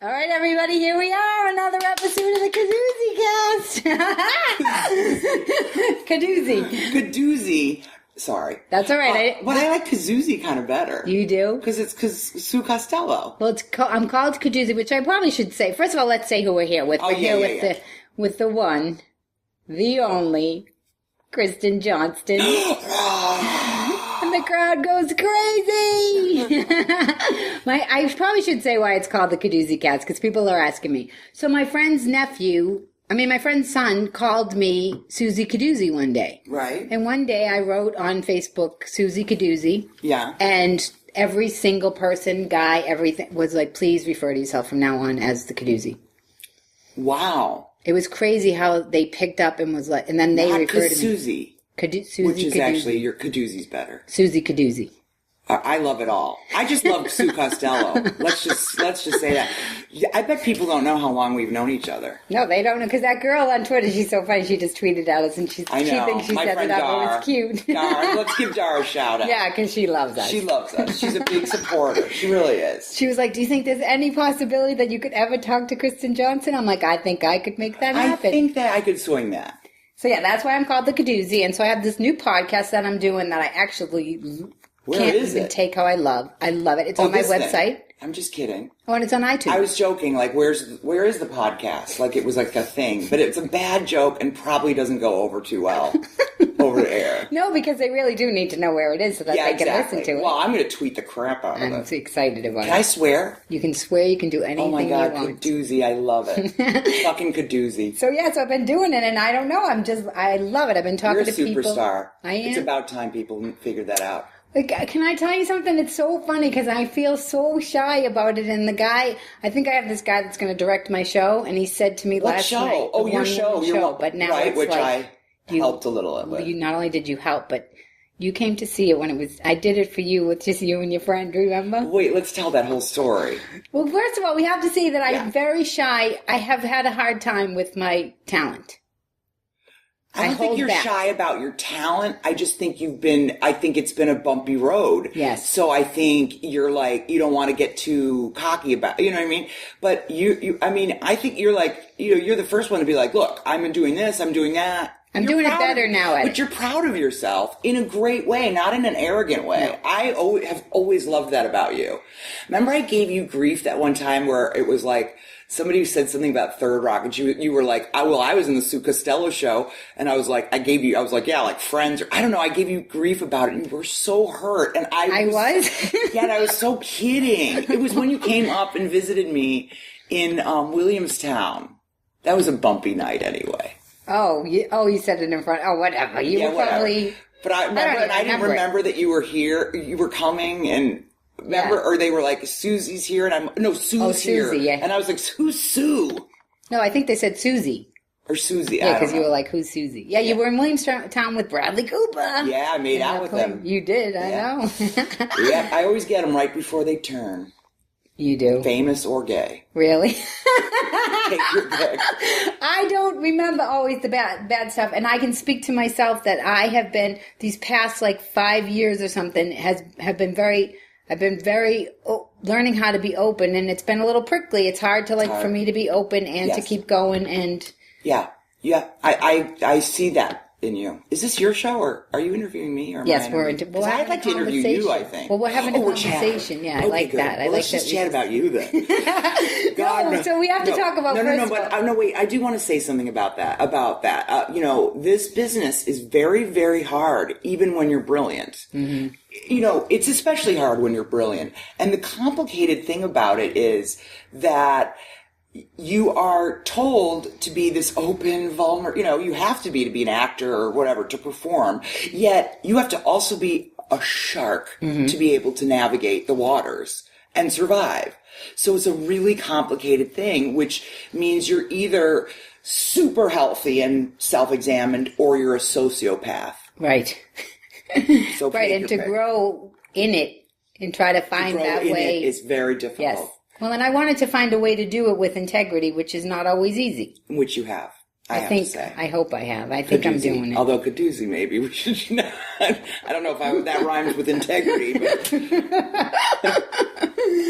All right, everybody, here we are, another episode of the Kadoozie Kast. Kadoozie. Sorry. That's all right. But I like Kadoozie kind of better. You do? Because it's Sue Costello. Well, I'm called Kadoozie, which I probably should say. First of all, let's say who we're here with. We're here with the one, the only, Kristen Johnston. And the crowd goes crazy. I probably should say why it's called the Kadoozie Kast, because people are asking me. So my friend's son called me Susie Kadoozie one day. Right. And one day I wrote on Facebook, Susie Kadoozie. Yeah. And every single person, guy, everything was like, please refer to yourself from now on as the Kadoozie. Wow. It was crazy how they picked up and was like, and then they referred to me. Susie. Susie which is Kadoozie. Actually, your Kadoozie's better. Susie Kadoozie. I love it all. I just love Sue Costello. Let's just say that. I bet people don't know how long we've known each other. No, they don't know, because that girl on Twitter, she's so funny. She just tweeted at us, and she thinks she set it up. It was cute. Dar, let's give Dar a shout out. Yeah, because she loves us. She loves us. She's a big supporter. She really is. She was like, do you think there's any possibility that you could ever talk to Kristen Johnston? I'm like, I think I could make that happen. I think that I could swing that. So yeah, that's why I'm called the Kadoozie, and so I have this new podcast that I'm doing that I actually can't even take how I love. I love it. It's on my website. I'm just kidding. Oh, and it's on iTunes. I was joking, like, where is the podcast? Like, it was like a thing. But it's a bad joke and probably doesn't go over too well over the air. No, because they really do need to know where it is so that they can listen to it. Well, I'm going to tweet the crap out of it. I'm so excited about it. Can I swear? You can swear, you can do anything you want. Oh my God, Kadoozie, I love it. Fucking Kadoozie. So yeah, so I've been doing it, and I don't know, I love it. I've been talking to people. You're a superstar. I am. It's about time people figured that out. Like, can I tell you something? It's so funny because I feel so shy about it. And the guy, I think I have this guy that's going to direct my show, and he said to me last night. What show? Oh, your show. But now right, it's which like, I helped a little with. Not only did you help, but you came to see it when it was. I did it for you with just you and your friend. Remember? Wait, let's tell that whole story. Well, first of all, we have to say that I'm very shy. I have had a hard time with my talent. I don't think you're shy about your talent. I just think I think it's been a bumpy road. Yes. So I think you're like, you don't want to get too cocky about, you know what I mean? But I think you're like, you're the first one to be like, look, I'm doing this, I'm doing that. I'm doing it better now. But you're proud of yourself in a great way, not in an arrogant way. No. I have always loved that about you. Remember I gave you grief that one time where it was like, somebody said something about Third Rock, and you were like, I was in the Sue Costello show, and I was like, yeah, like Friends, or I don't know, I gave you grief about it, and you were so hurt, and I was? Yeah, and I was so kidding. It was when you came up and visited me in Williamstown. That was a bumpy night anyway. Oh, you said it in front. Oh, whatever. You were probably... But I didn't remember that you were here, you were coming, and... Remember, or they were like, Susie's here, and Sue's here. Yeah. And I was like, who's Sue? No, I think they said Susie. Or Susie, yeah, because you were like, who's Susie? Yeah, you were in Williamstown with Bradley Cooper. Yeah, I made out with them. You did, I know. Yeah, I always get them right before they turn. You do? Famous or gay. Really? Take your pick. I don't remember always the bad stuff, and I can speak to myself that I have been, these past 5 years or something, I've been very learning how to be open, and it's been a little prickly. It's hard to for me to be open and to keep going, and yeah. I see that in you. Is this your show, or are you interviewing me? Or yes, we're into. Well, I'd like to interview you. I think. Well, we're having a conversation. Yeah, I like that. Well, let's just chat about you then. God, so we have to talk about. No, wait. I do want to say something about that. This business is very, very hard, even when you're brilliant. Mm-hmm. It's especially hard when you're brilliant. And the complicated thing about it is you are told to be this open, vulnerable, you have to be an actor or whatever to perform. Yet you have to also be a shark to be able to navigate the waters and survive. So it's a really complicated thing, which means you're either super healthy and self-examined or you're a sociopath. Right. So right, and to grow in it and try to find that way is very difficult. Yes. Well, and I wanted to find a way to do it with integrity, which is not always easy. Which you have. I hope I have. I think I'm doing it. Although Kadoozie, maybe we should not. I don't know if that rhymes with integrity. But.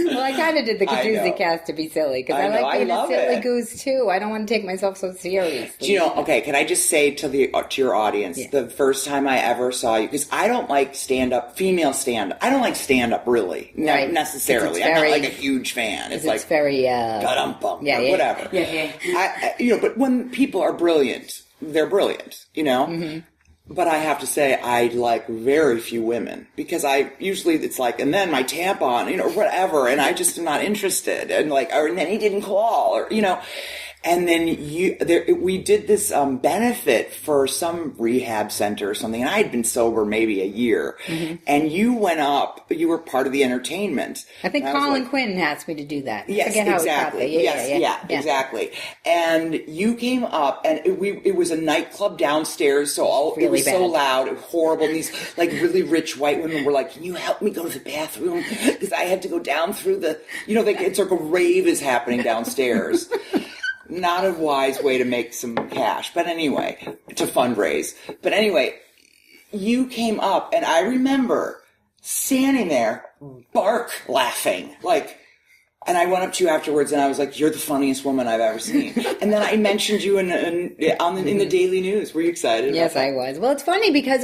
Well, Well, I kind of did the Kadoozie Kast to be silly because I like being a silly goose too. I don't want to take myself so seriously. Do you know? Okay, can I just say to your audience, the first time I ever saw you, because I don't like female stand up. I don't like stand up really, not necessarily. I'm not like a huge fan. It's like very whatever. Yeah. But when people are brilliant, they're brilliant. Mm-hmm. But I have to say, I like very few women because it's like, and then my tampon, whatever, and I just am not interested, and and then he didn't call, or and then we did this benefit for some rehab center or something, and I had been sober maybe a year, and you went up, you were part of the entertainment. I think Colin Quinn asked me to do that. Yes, exactly. Exactly. And you came up, and it was a nightclub downstairs, so it was so loud, it was horrible, and these really rich white women were like, "Can you help me go to the bathroom?" Because I had to go down through the, it's like a rave is happening downstairs. Not a wise way to make some cash, but anyway, to fundraise. But anyway, you came up, and I remember standing there, bark laughing, and I went up to you afterwards, and I was like, "You're the funniest woman I've ever seen." And then I mentioned you in the Daily News. Were you excited? Yes, I was. Well, it's funny because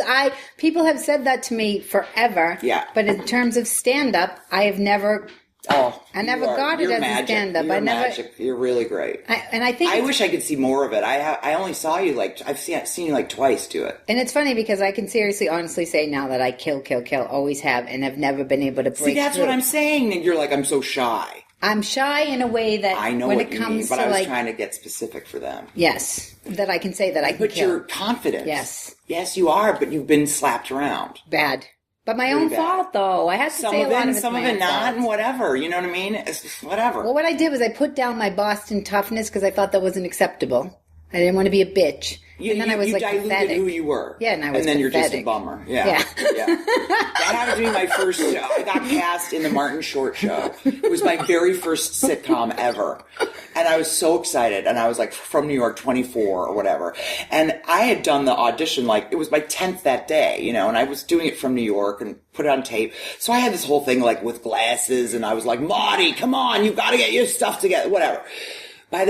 people have said that to me forever. Yeah. But in terms of stand-up, I have never... I never got it as a stand-up. You're magic. You're really great. I wish I could see more of it. I only saw you I've seen you twice do it. And it's funny because I can seriously, honestly say now that I kill, always have, and have never been able to break through. See, that's what I'm saying. And you're like, I'm so shy. I'm shy in a way that I know when what it you comes mean, but to I was trying to get specific for them. Yes, that I can say that I can. But you're confident. Yes. Yes, you are. But you've been slapped around. Bad. But my own fault, though. I had to say a lot of it. Some of it not, and whatever. You know what I mean? It's whatever. Well, what I did was I put down my Boston toughness because I thought that wasn't acceptable. I didn't want to be a bitch. And then I was diluted pathetic. Who you were. Yeah, and I was And then pathetic. You're just a bummer. Yeah. That happened to me my first... I got cast in the Martin Short Show. It was my very first sitcom ever. And I was so excited. And I was from New York, 24 or whatever. And I had done the audition, it was my 10th that day, and I was doing it from New York and put it on tape. So I had this whole thing, with glasses. And I was like, "Marty, come on, you got to get your stuff together," whatever.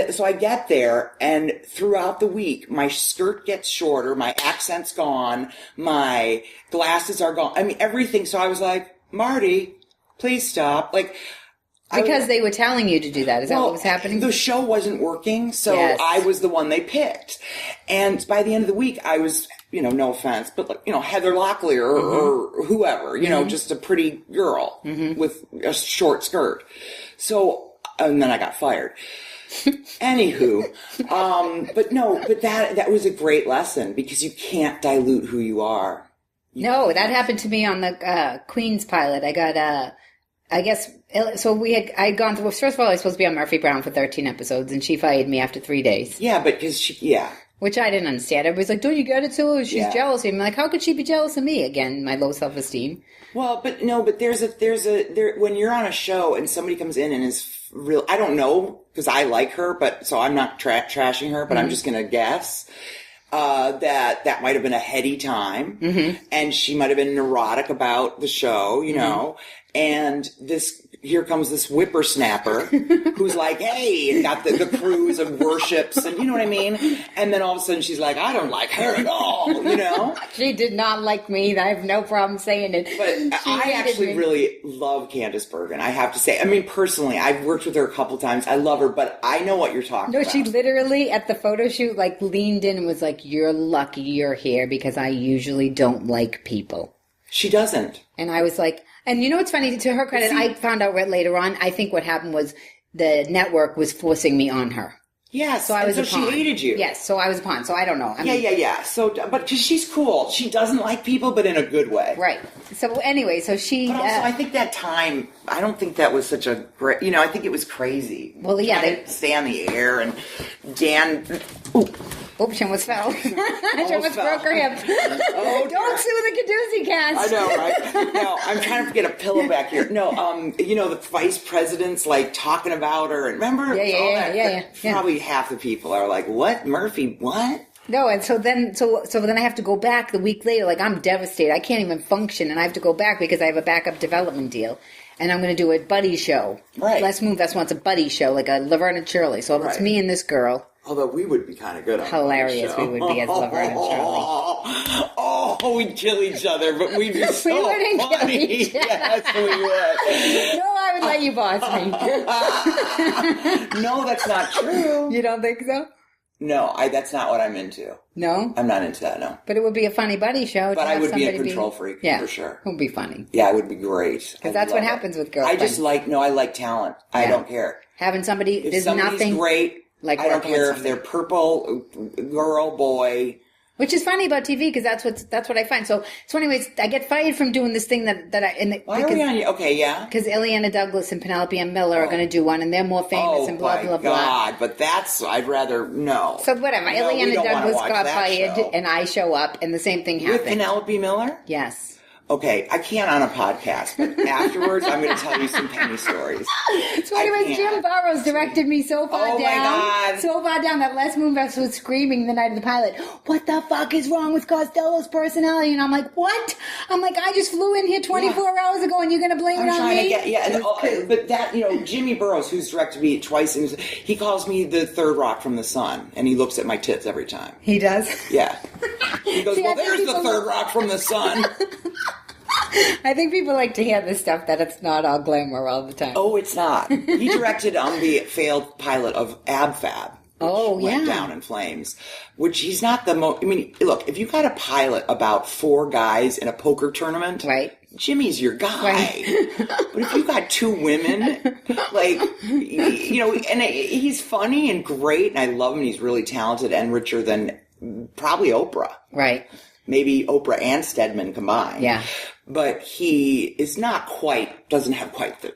So I get there, and throughout the week, my skirt gets shorter, my accent's gone, my glasses are gone. I mean, everything. So I was like, "Marty, please stop." Because they were telling you to do that. Is that what was happening? The show wasn't working, so I was the one they picked. And by the end of the week, I was, no offense, but Heather Locklear or whoever, just a pretty girl with a short skirt. So, and then I got fired. Anywho, but that was a great lesson because you can't dilute who you are. No, that happened to me on the Queen's pilot. I got I guess so. I'd gone through. First of all, I was supposed to be on Murphy Brown for 13 episodes, and she fired me after 3 days. Yeah, but because which I didn't understand. Everybody's like, "Don't you get it, Sue? She's jealous." I'm like, "How could she be jealous of me?" Again, my low self-esteem. Well, but there's when you're on a show and somebody comes in and is real. I don't know because I like her, but so I'm not trashing her, but I'm just gonna guess. That might have been a heady time, and she might have been neurotic about the show, and here comes this whippersnapper who's like, "Hey," and got the cruise and worships, and you know what I mean? And then all of a sudden she's like, "I don't like her at all," She did not like me. I have no problem saying it. But I actually really love Candice Bergen, I have to say. I mean, personally, I've worked with her a couple times. I love her, but I know what you're talking about. No, she literally, at the photo shoot, leaned in and was like, "You're lucky you're here because I usually don't like people." She doesn't. And I was like... And you know what's funny? To her credit, I found out later on, I think what happened was the network was forcing me on her. Yes, so I was a pawn. She hated you. Yes, so I was a pawn, so I don't know. Yeah. So, but because she's cool. She doesn't like people, but in a good way. Right. So anyway, so she... But also, I think that time, I don't think that was such a great... I think it was crazy. Well, yeah. They stay on the air, and Dan... Oops, she almost fell. She almost broke her hip. Oh, don't sue the Kadoozie Kast. I know, right? No, I'm trying to get a pillow back here. No, the vice president's talking about her. And remember? Yeah. Probably half the people are like, "What? Murphy, what?" No, and so then I have to go back the week later. I'm devastated. I can't even function, and I have to go back because I have a backup development deal. and I'm going to do a buddy show. Right. Les Moonves wants a buddy show, like a Laverne and Shirley. So if it's me and this girl. Although we would be kind of good on hilarious we would be as Laverne and Shirley. Oh, we'd kill each other, but we'd be so we wouldn't funny. kill each other. Yes, we would. No, I would let you boss me. No, that's not true. You don't think so? No, that's not what I'm into. No? I'm not into that, no. But it would be a funny buddy show. But I would be a control freak, for sure. It would be funny. Yeah, it would be great. Because that's what happens with girls. I just I like talent. I don't care. Having somebody, if there's somebody's nothing great, like I don't care if they're purple, girl, boy. Which is funny about TV because that's what I find. So anyways, I get fired from doing this thing Why are we on? Okay, yeah. Because Ileana Douglas and Penelope M. Miller are going to do one, and they're more famous and blah blah blah. Oh my God! But I'd rather no. So whatever. No, Ileana Douglas got fired, show. And I show up, and the same thing happened. With Penelope Miller? Yes. Okay, I can't on a podcast, but afterwards I'm going to tell you some penny stories. So anyways, Jim Burrows directed me so far down that Les Moonves was screaming the night of the pilot, "What the fuck is wrong with Costello's personality?" And I'm like, "What?" I'm like, "I just flew in here 24 hours ago, and you're going to blame it on me?" But that, Jimmy Burrows, who's directed me twice, he calls me the third rock from the sun, and he looks at my tits every time. He does? Yeah. He goes, well, there's the third rock from the sun. I think people like to hear this stuff, that it's not all glamour all the time. Oh, it's not. He directed on the failed pilot of Ab Fab. Went down in flames. Which he's not the most... I mean, look, if you got a pilot about 4 guys in a poker tournament... Right. Jimmy's your guy. Right. But if you got 2 women, and he's funny and great, and I love him, and he's really talented and richer than probably Oprah. Right. Maybe Oprah and Stedman combined. Yeah. But he is doesn't have quite the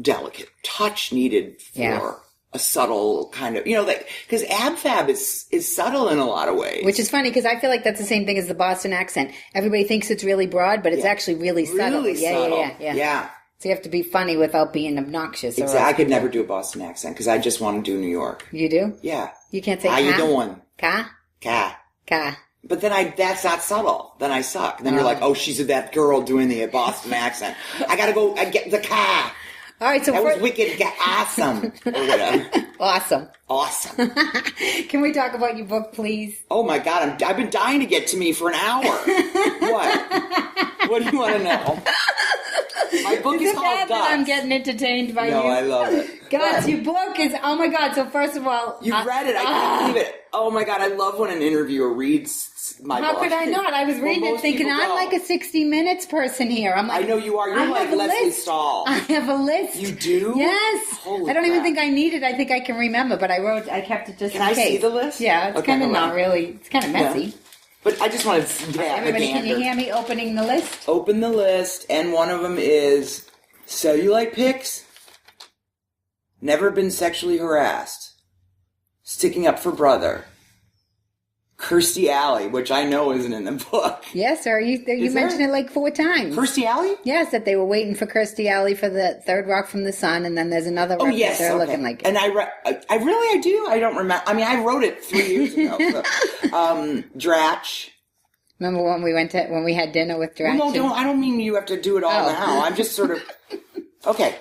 delicate touch needed for a subtle kind of, because Ab Fab is subtle in a lot of ways. Which is funny, because I feel like that's the same thing as the Boston accent. Everybody thinks it's really broad, but it's actually really subtle. Yeah. So you have to be funny without being obnoxious. Exactly. I could never do a Boston accent, because I just want to do New York. You do? Yeah. You can't say How you doing? Ka? Ka. But then that's not subtle. Then I suck. Then you're like, oh, she's that girl doing the Boston accent. I gotta go get the car. All right, so that was wicked, awesome, or whatever. Awesome. Can we talk about your book, please? Oh my God, I've been dying to get to me for an hour. What? What do you want to know? My book is called Guts. That I'm getting entertained by you. No, I love it. Guts, your book is, oh my God. So first of all. You read it. I can't believe it. Oh my God, I love when an interviewer reads my book. How could I not? I was reading it thinking, I'm like a 60 Minutes person here. I'm like, I know you are. You're like Leslie Stahl. I have a list. You do? Yes. Holy I don't even think I need it. I think I can remember, but I kept it just in case. Can I see the list? Yeah, it's kind of not really, it's kind of messy. Yeah. But I just wanted to Everybody, can you hear me opening the list? Open the list, and one of them is cellulite pics, never been sexually harassed, sticking up for brother, Kirstie Alley, which I know isn't in the book. Yes, sir. You mentioned it like 4 times. Kirstie Alley? Yes, that they were waiting for Kirstie Alley for the third rock from the sun, and then there's another rock that they're looking like it. And I do. I don't remember. I mean, I wrote it 3 years ago. So. Dratch. Remember when we had dinner with Dratch? Well, no, I don't mean you have to do it all now. I'm just sort of... Okay,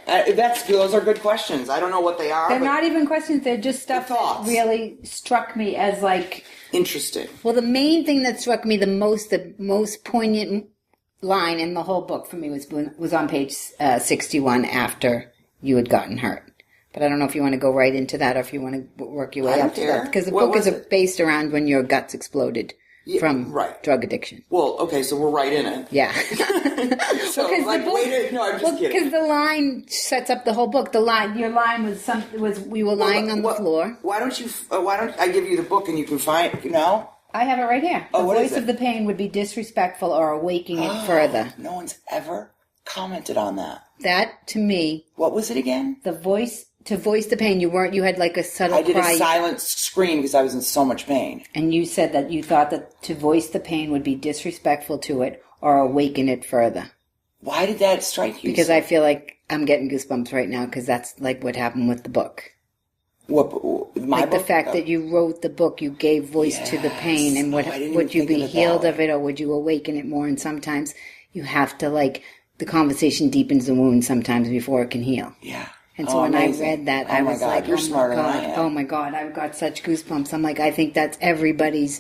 those are good questions. I don't know what they are. They're not even questions. They're just stuff that really struck me as like... Interesting. Well, the main thing that struck me the most poignant line in the whole book for me was on page 61 after you had gotten hurt. But I don't know if you want to go right into that or if you want to work your way up to that. Because the book is based around when your guts exploded. From drug addiction. Well, okay, so we're right in it. Yeah. So, I'm just kidding. Because the line sets up the whole book. Your line was we were lying on the floor. Why don't I give you the book and you can find, I have it right here. The voice of the pain would be disrespectful or awaking it further. No one's ever commented on that. That, to me... What was it again? To voice the pain, you had like a subtle cry. I did a silent scream because I was in so much pain. And you said that you thought that to voice the pain would be disrespectful to it or awaken it further. Why did that strike you? Because I feel like I'm getting goosebumps right now because that's like what happened with the book. What, my book? The fact that you wrote the book, you gave voice to the pain, and would you be healed of it or would you awaken it more? And sometimes you have to like the conversation deepens the wound sometimes before it can heal. Yeah. And so when amazing. I read that, I was like, you're smarter than I am. oh my God, I've got such goosebumps. I'm like, I think that's everybody's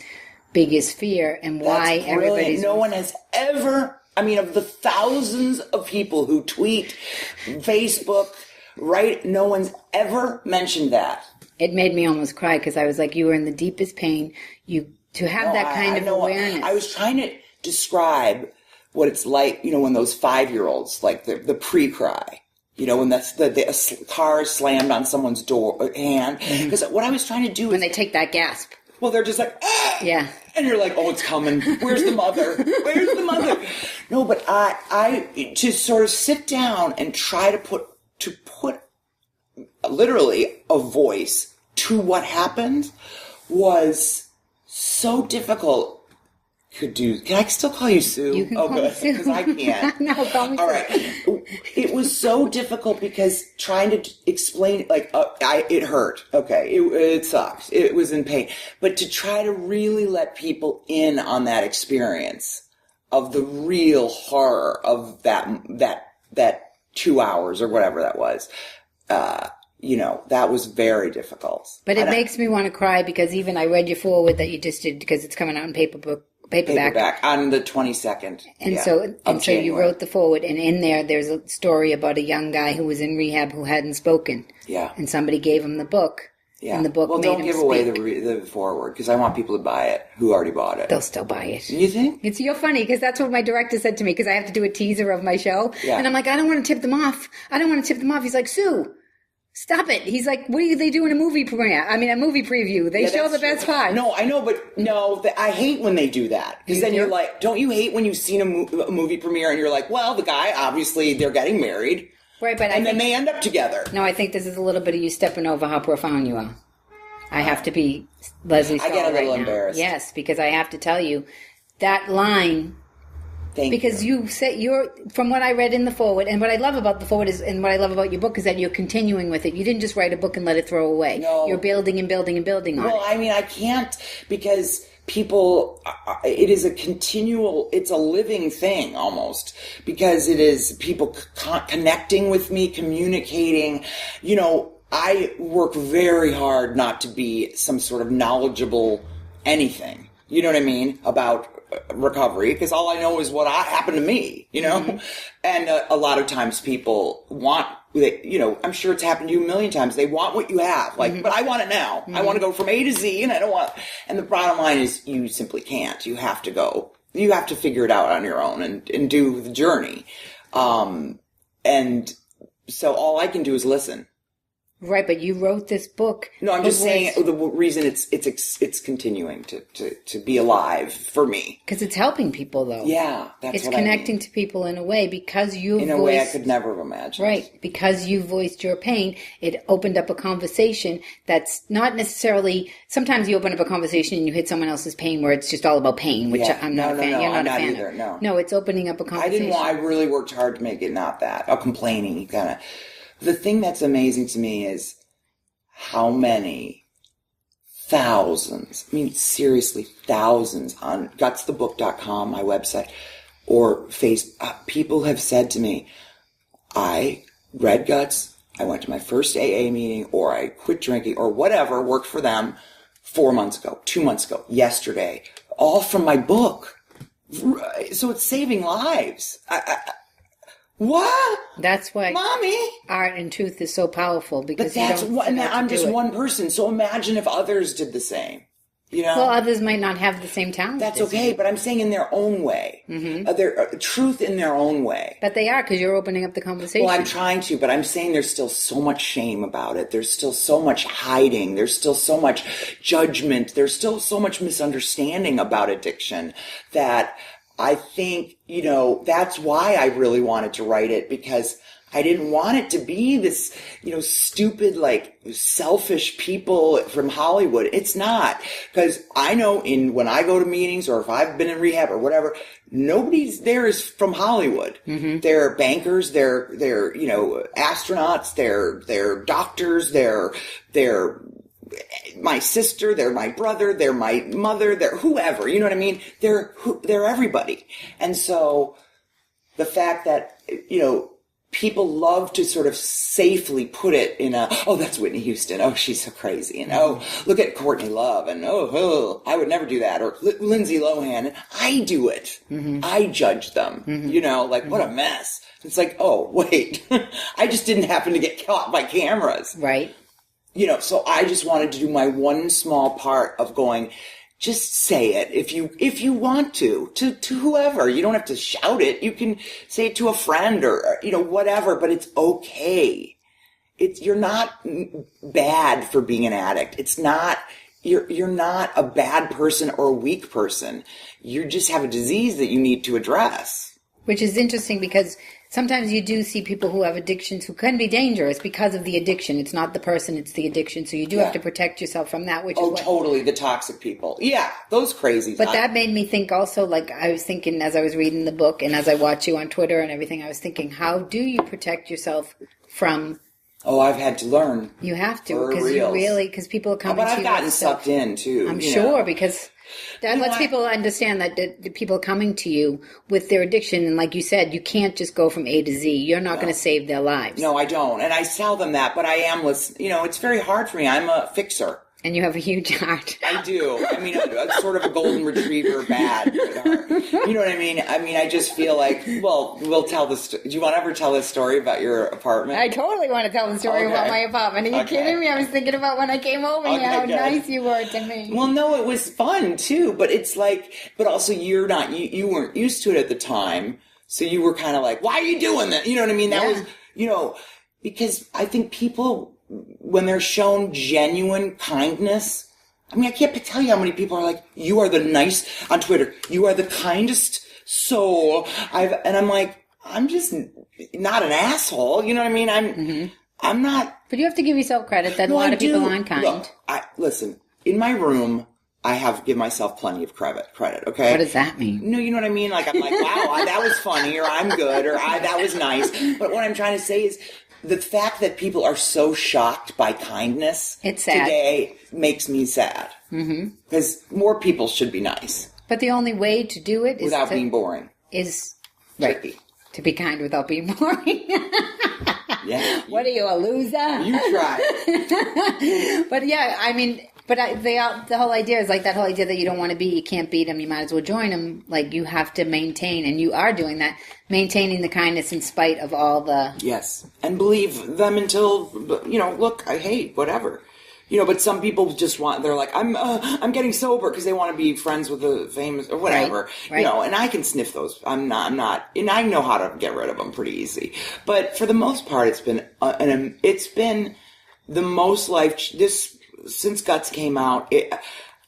biggest fear and why everybody's... No one has ever, of the thousands of people who tweet, Facebook, right, no one's ever mentioned that. It made me almost cry because I was like, you were in the deepest pain. To have that kind of awareness. I was trying to describe what it's like, when those 5-year-olds, like the pre-cry, when the car is slammed on someone's hand. Because what I was trying to do is... When they take that gasp. Well, they're just like, ah! Yeah. And you're like, oh, it's coming. Where's the mother? Where's the mother? No, but I to sort of sit down and try to put literally a voice to what happened was so difficult. Can I still call you Sue? You can call me Sue. Because I can't. No, call me Sue. All right. It was so difficult because trying to explain, it hurt. Okay. It sucks. It was in pain. But to try to really let people in on that experience of the real horror of that 2 hours or whatever that was, that was very difficult. But it makes me want to cry because even I read your foreword that you just did because it's coming out in paperback on the 22nd. And so you wrote the foreword, and in there's a story about a young guy who was in rehab who hadn't spoken. Yeah. And somebody gave him the book. Yeah. And the book made him don't give speak. away the foreword because I want people to buy it who already bought it. They'll still buy it. You think? You're funny because that's what my director said to me because I have to do a teaser of my show. Yeah. And I'm like, I don't want to tip them off. He's like, Sue, stop it. He's like, what do they do in a movie premiere? A movie preview. They show the best part. No, I know, but no, I hate when they do that. Because then you're like, don't you hate when you've seen a movie premiere and you're like, well, the guy, obviously, they're getting married. Right, but then they end up together. No, I think this is a little bit of you stepping over how profound you are. I have to be Leslie Stahl I get a little right embarrassed. Now. Yes, because I have to tell you, that line... Because you said from what I read in the foreword, and what I love about the foreword and what I love about your book is that you're continuing with it. You didn't just write a book and let it throw away. No. You're building and building and building on it. Well, I can't because people, it is it's a living thing almost because it is people connecting with me, communicating. I work very hard not to be some sort of knowledgeable anything. You know what I mean? About recovery, because all I know is what happened to me, Mm-hmm. And a lot of times people want, I'm sure it's happened to you a million times. They want what you have, but I want it now. Mm-hmm. I want to go from A to Z, and I don't want, and the bottom line is you simply can't. You have to figure it out on your own and do the journey. And so all I can do is listen. Right, but you wrote this book. No, I'm just saying the reason it's continuing to be alive for me. Because it's helping people, though. Yeah, that's what connecting to people in a way because you in a way I could never have imagined. Right, because you voiced your pain, it opened up a conversation that's not necessarily. Sometimes you open up a conversation and you hit someone else's pain where it's just all about pain, which I'm not a fan. No, You're not a fan either. of. No, it's opening up a conversation. I really worked hard to make it not that a complaining kind of. The thing that's amazing to me is how many thousands, seriously, thousands on gutsthebook.com, my website, or people have said to me, I read Guts, I went to my first AA meeting, or I quit drinking, or whatever worked for them 4 months ago, 2 months ago, yesterday, all from my book. So it's saving lives. What? That's why, Mommy, art and truth is so powerful because I'm just one person. So imagine if others did the same. Well, others might not have the same talent. That's okay, but I'm saying in their own way, their truth in their own way. But they are because you're opening up the conversation. Well, I'm trying to, but I'm saying there's still so much shame about it. There's still so much hiding. There's still so much judgment. There's still so much misunderstanding about addiction that. I think, that's why I really wanted to write it because I didn't want it to be this, stupid, selfish people from Hollywood. It's not. Because I know when I go to meetings or if I've been in rehab or whatever, nobody's there is from Hollywood. Mm-hmm. They're bankers, they're astronauts, they're doctors, they're my sister, they're my brother, they're my mother, they're whoever, you know what I mean? They're everybody. And so the fact that, people love to sort of safely put it in oh, that's Whitney Houston. Oh, she's so crazy. And oh, look at Courtney Love. And oh, I would never do that. Or Lindsay Lohan. And I do it. I judge them. What a mess. It's like, oh, wait. I just didn't happen to get caught by cameras. Right. So I just wanted to do my one small part of going, just say it if you want to whoever. You don't have to shout it. You can say it to a friend or whatever, but it's okay. You're not bad for being an addict. It's not, you're not a bad person or a weak person. You just have a disease that you need to address. Which is interesting because sometimes you do see people who have addictions who can be dangerous because of the addiction. It's not the person, it's the addiction. So you do have to protect yourself from that, which is totally, the toxic people. Yeah, those crazies. But that made me think also, like I was thinking as I was reading the book and as I watch you on Twitter and everything, I was thinking, how do you protect yourself from... Oh, I've had to learn. You have to, because people are coming to you. But I've gotten sucked in, too. I'm sure, because... That lets people understand that the people coming to you with their addiction, and like you said, you can't just go from A to Z. You're not going to save their lives. No, I don't. And I tell them that, but I am listening. It's very hard for me. I'm a fixer. And you have a huge heart. I do. I mean, I'm sort of a golden retriever bad heart. You know what I mean? I mean, I just feel like, well, we'll tell this. Do you want to ever tell this story about your apartment? I totally want to tell the story about my apartment. Are you kidding me? I was thinking about when I came over here, how nice you were to me. Well, no, it was fun too, but it's like, but also you weren't used to it at the time. So you were kind of like, why are you doing that? You know what I mean? That was, because I think people, when they're shown genuine kindness, I mean, I can't tell you how many people are like, you are the nice, on Twitter, you are the kindest soul and I'm like, I'm just not an asshole, you know what I mean? I'm not. But you have to give yourself credit that a lot of people aren't kind. Look, listen, in my room, I give myself plenty of credit, okay? What does that mean? No, you know what I mean? Like, I'm like, wow, that was funny, or I'm good, or that was nice. But what I'm trying to say is, the fact that people are so shocked by kindness today makes me sad. Because more people should be nice. But the only way to do it is without being boring. Is tricky. To be kind without being boring. Yeah. What are you, a loser? You try. But yeah, I mean... But the whole idea is like that whole idea that you don't want to be, you can't beat them, you might as well join them. Like you have to maintain, and you are doing that, maintaining the kindness in spite of all the... Yes. And believe them until, look, I hate whatever. But some people just they're like, I'm getting sober because they want to be friends with the famous or whatever. Right. And I can sniff those. I'm not, and I know how to get rid of them pretty easy. But for the most part, it's been the most since Guts came out,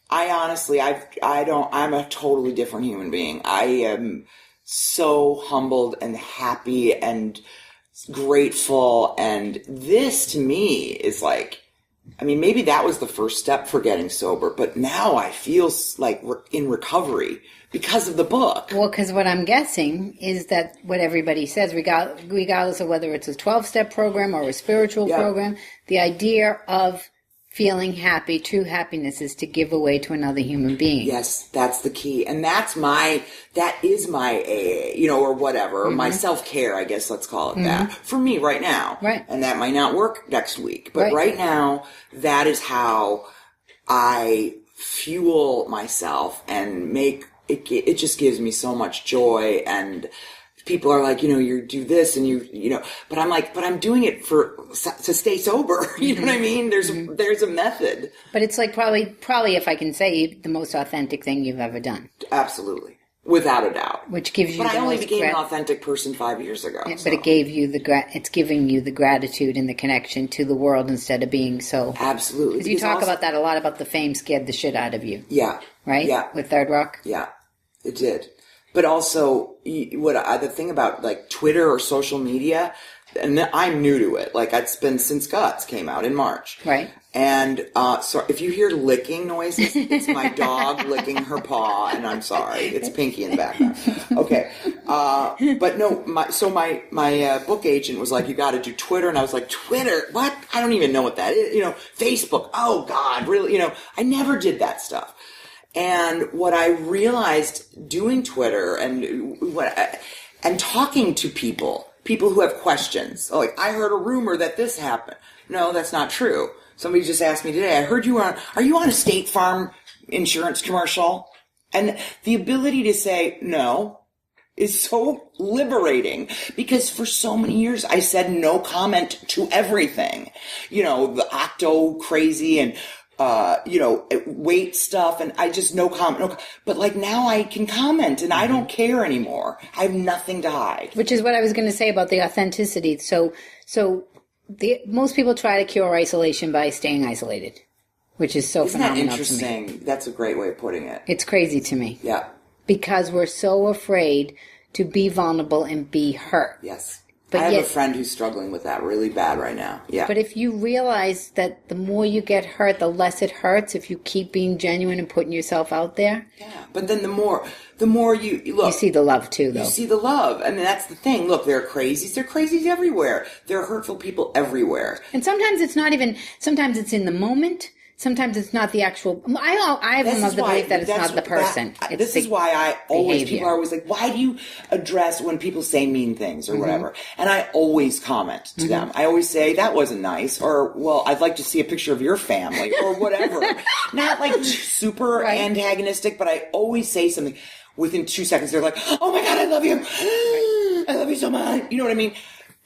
I'm a totally different human being. I am so humbled and happy and grateful. And this to me is like, I mean, maybe that was the first step for getting sober, but now I feel like we're in recovery because of the book. Well, because what I'm guessing is that what everybody says, regardless of whether it's a 12-step program or a spiritual program, the idea of feeling happy, true happiness, is to give away to another human being. Yes, that's the key. And that is my AA, or whatever, my self-care, I guess, let's call it that, for me right now. Right. And that might not work next week. But right now, that is how I fuel myself and make, it just gives me so much joy. And people are like, you do this and but I'm like, but I'm doing it to stay sober. You know what I mean? There's a method. But it's like probably if I can say, the most authentic thing you've ever done. Absolutely. Without a doubt. Which gives you But I only became an authentic person 5 years ago. But it gave you it's giving you the gratitude and the connection to the world instead of being so. Absolutely. Because you talk about that a lot, about the fame scared the shit out of you. Yeah. Right? Yeah. With Third Rock? Yeah. It did. But also, the thing about like Twitter or social media, and I'm new to it. Like it's been since Guts came out in March, right? And so if you hear licking noises, it's my dog licking her paw, and I'm sorry, it's Pinky in the background. Okay, but no, my book agent was like, you got to do Twitter, and I was like, Twitter? What? I don't even know what that is. Facebook. Oh God, really? I never did that stuff. And what I realized doing Twitter and and talking to people who have questions. Oh, like, I heard a rumor that this happened. No, that's not true. Somebody just asked me today, I heard are you on a State Farm insurance commercial? And the ability to say no is so liberating, because for so many years I said no comment to everything. The octo crazy and weight stuff, and I just no comment. No, but like now I can comment, and I don't care anymore. I have nothing to hide. Which is what I was going to say about the authenticity. So most people try to cure isolation by staying isolated, which is so phenomenal to me. Isn't that interesting? That's a great way of putting it. It's crazy to me. Yeah. Because we're so afraid to be vulnerable and be hurt. Yes. But I have a friend who's struggling with that really bad right now. Yeah. But if you realize that the more you get hurt, the less it hurts if you keep being genuine and putting yourself out there. Yeah. But then the more you look. You see the love too, though. You see the love. I mean, that's the thing. Look, there are crazies. There are crazies everywhere. There are hurtful people everywhere. And sometimes it's not even, sometimes it's in the moment. Sometimes it's not the actual. I have the belief that it's not the person. This is why I always, people are always like, why do you address when people say mean things or whatever? And I always comment to them. I always say, that wasn't nice, or, well, I'd like to see a picture of your family, or whatever. Not like super antagonistic, but I always say something. Within 2 seconds, they're like, oh my God, I love you. I love you so much. You know what I mean?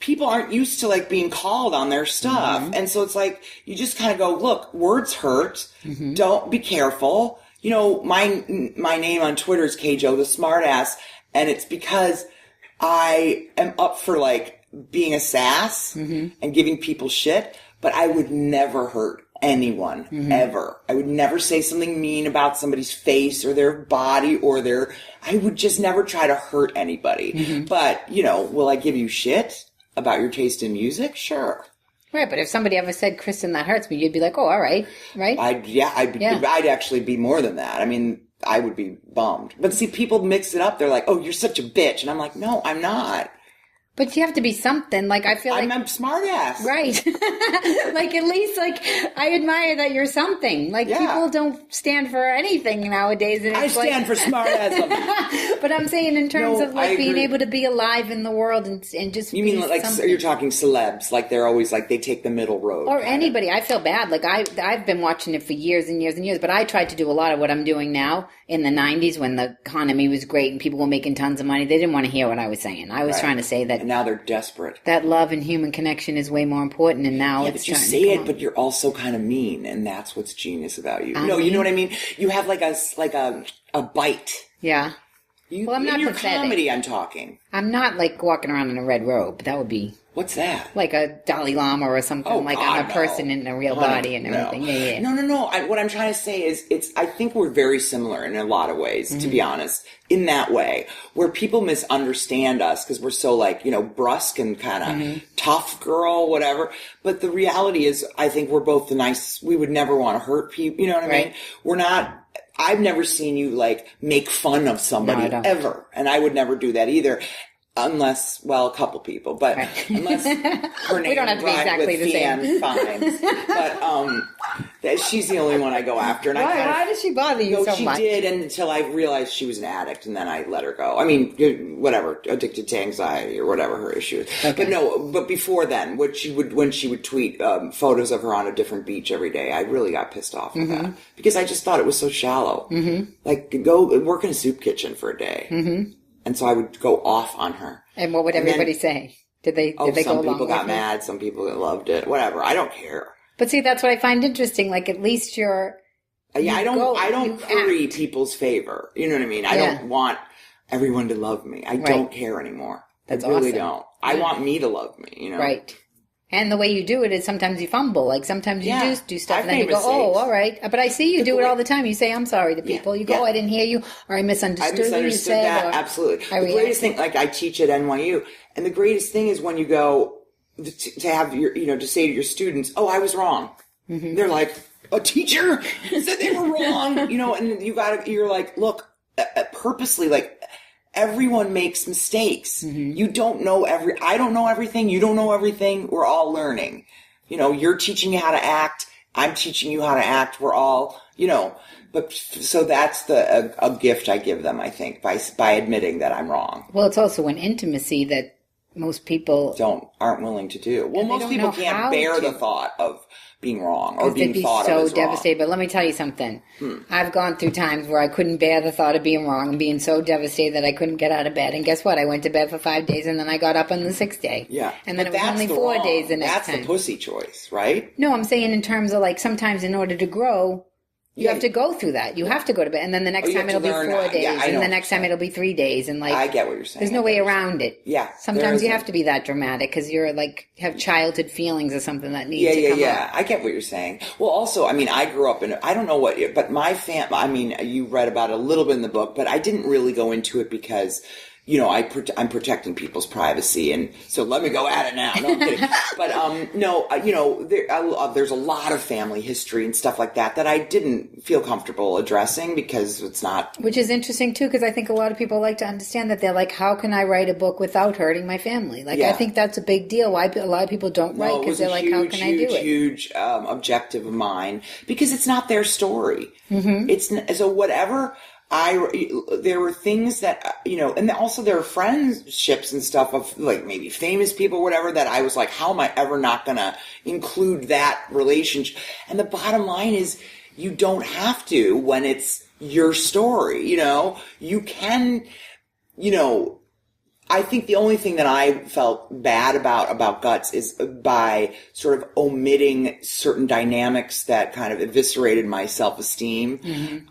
People aren't used to like being called on their stuff. And so it's like, you just kind of go, look, words hurt. Don't be careful. My name on Twitter is KJo, the smartass. And it's because I am up for like being a sass and giving people shit, but I would never hurt anyone ever. I would never say something mean about somebody's face or their body or I would just never try to hurt anybody. But, will I give you shit about your taste in music? Sure. Right, but if somebody ever said, Kristen, that hurts me, you'd be like, oh, all right, right? I'd actually be more than that. I mean, I would be bummed. But see, people mix it up. They're like, oh, you're such a bitch. And I'm like, no, I'm not. But you have to be something. Like, I feel like... I'm a smart ass. Right. Like, at least, like, I admire that you're something. Like, people don't stand for anything nowadays. And I stand for smart ass. But I'm saying in terms of, like, being able to be alive in the world and just You mean, like, so you're talking celebs. Like, they're always, like, they take the middle road. Or anybody. I feel bad. Like, I've been watching it for years and years and years. But I tried to do a lot of what I'm doing now in the 90s when the economy was great and people were making tons of money. They didn't want to hear what I was saying. I was trying to say that... Now they're desperate. That love and human connection is way more important, and now it's but you say it, but you're also kind of mean, and that's what's genius about you. You know what I mean? You have like a bite. Yeah. Well, I'm not in your pathetic. Comedy, I'm talking. I'm not like walking around in a red robe. That would be... What's that? Like a Dalai Lama or something. I'm a person in a real body and everything. Yeah. No. What I'm trying to say is, I think we're very similar in a lot of ways, to be honest, in that way, where people misunderstand us because we're so like, brusque and kind of tough girl, whatever. But the reality is, I think we're both we would never want to hurt people. You know what I mean? We're not... I've never seen you like make fun of somebody ever. And I would never do that either. Unless, well, a couple people, but unless her name we don't have to be exactly the same. Fines. But she's the only one I go after. And why does she bother you so much? She did until I realized she was an addict, and then I let her go. I mean, whatever, addicted to anxiety or whatever her issue is. Okay. But before then, when she would tweet photos of her on a different beach every day, I really got pissed off with that because I just thought it was so shallow. Like, go work in a soup kitchen for a day. And so I would go off on her. And what would everybody say? Did they go along with it? Some people got mad. Some people loved it. Whatever. I don't care. But see, that's what I find interesting. Like, at least you're... I don't curry people's favor. You know what I mean? I don't want everyone to love me. I don't care anymore. That's I really awesome. Don't. I want me to love me, Right. And the way you do it is sometimes you fumble. Like, sometimes you do stuff and then you go, oh, all right. But I see you do it all the time. You say, I'm sorry to people. You go, I didn't hear you, or I misunderstood what you said. That, absolutely. The greatest thing, like, I teach at NYU, and the greatest thing is when you go to have your, to say to your students, oh, I was wrong. They're like, a teacher said they were wrong, and you're like, look, purposely, like, everyone makes mistakes. You don't know I don't know everything. You don't know everything. We're all learning. You're teaching me how to act. I'm teaching you how to act. We're all, but so that's a gift I give them, I think, by admitting that I'm wrong. Well, it's also an intimacy that most people aren't willing to do. Well, most people can't bear the thought of being wrong or being thought of as wrong. They'd be so devastated. But let me tell you something. I've gone through times where I couldn't bear the thought of being wrong and being so devastated that I couldn't get out of bed. And guess what? I went to bed for 5 days and then I got up on the 6th day. Yeah. And then it was only 4 days the next time. That's the pussy choice, right? No, I'm saying in terms of like sometimes in order to grow, you have to go through that. You have to go to bed. And then the next time it'll be 4 days. And the next time it'll be 3 days. And like, I get what you're saying. There's no way around it. Yeah. Sometimes you have to be that dramatic because you're like, have childhood feelings or something that needs to come up. I get what you're saying. Well, also, I mean, I grew up I don't know what, but my I mean, you read about it a little bit in the book, but I didn't really go into it because, I'm protecting people's privacy, and so let me go at it now. No, I'm kidding. But, there's a lot of family history and stuff like that I didn't feel comfortable addressing because it's not... Which is interesting, too, because I think a lot of people like to understand that. They're like, how can I write a book without hurting my family? Like, I think that's a big deal. Why a lot of people don't write because they're like, how can I do it? Huge objective of mine because it's not their story. Mm-hmm. So whatever... there were things that, and also there were friendships and stuff of like maybe famous people, whatever, that I was like, how am I ever not going to include that relationship? And the bottom line is you don't have to when it's your story, you can, I think the only thing that I felt bad about Guts is by sort of omitting certain dynamics that kind of eviscerated my self-esteem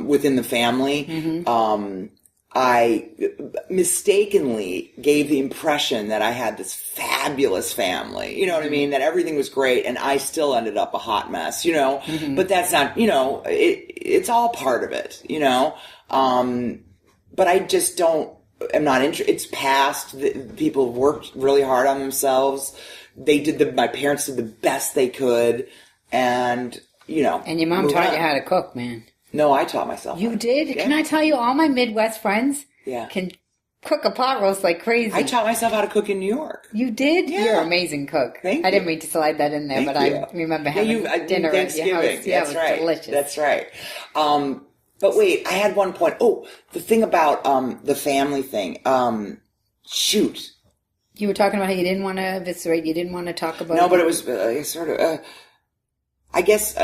within the family. I mistakenly gave the impression that I had this fabulous family, you know what I mean? That everything was great, and I still ended up a hot mess, But that's not, it's all part of it, But I just I'm not interested. It's past. People have worked really hard on themselves. My parents did the best they could, and And your mom taught you how to cook, man. No, I taught myself. You did? Yeah. Can I tell you, all my Midwest friends can cook a pot roast like crazy. I taught myself how to cook in New York. You did? Yeah. You're an amazing cook. Thank you. I didn't mean to slide that in there, but I remember having dinner at your house. Yeah, it was delicious. That's right. But wait, I had one point. Oh, the thing about the family thing. Shoot. You were talking about how you didn't want to eviscerate. You didn't want to talk about... No, but it was sort of... I guess...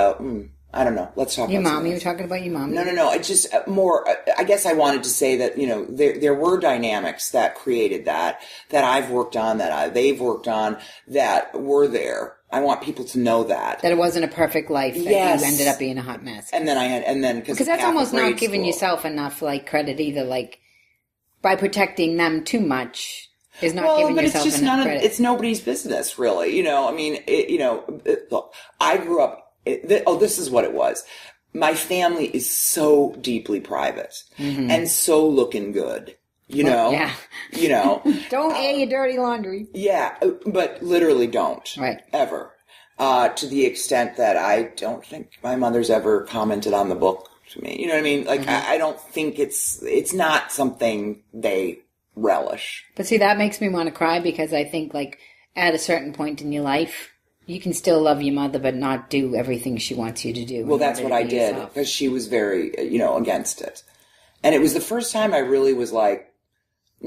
I don't know. Let's talk about your mom. You were talking about your mom. No. It's just more... I guess I wanted to say that, there were dynamics that created that I've worked on, they've worked on, that were there. I want people to know that it wasn't a perfect life. That you ended up being a hot mess. And then because that's almost not giving yourself enough like credit either. Like by protecting them too much is not giving yourself enough credit. It's nobody's business, really. I mean, look, I grew up. This is what it was. My family is so deeply private and so looking good. Yeah. Don't air your dirty laundry. Yeah, but literally don't. Right. Ever. To the extent that I don't think my mother's ever commented on the book to me. You know what I mean? Like, I don't think it's not something they relish. But see, that makes me want to cry because I think, like, at a certain point in your life, you can still love your mother but not do everything she wants you to do. Well, that's what I did because she was very, against it. And it was the first time I really was like,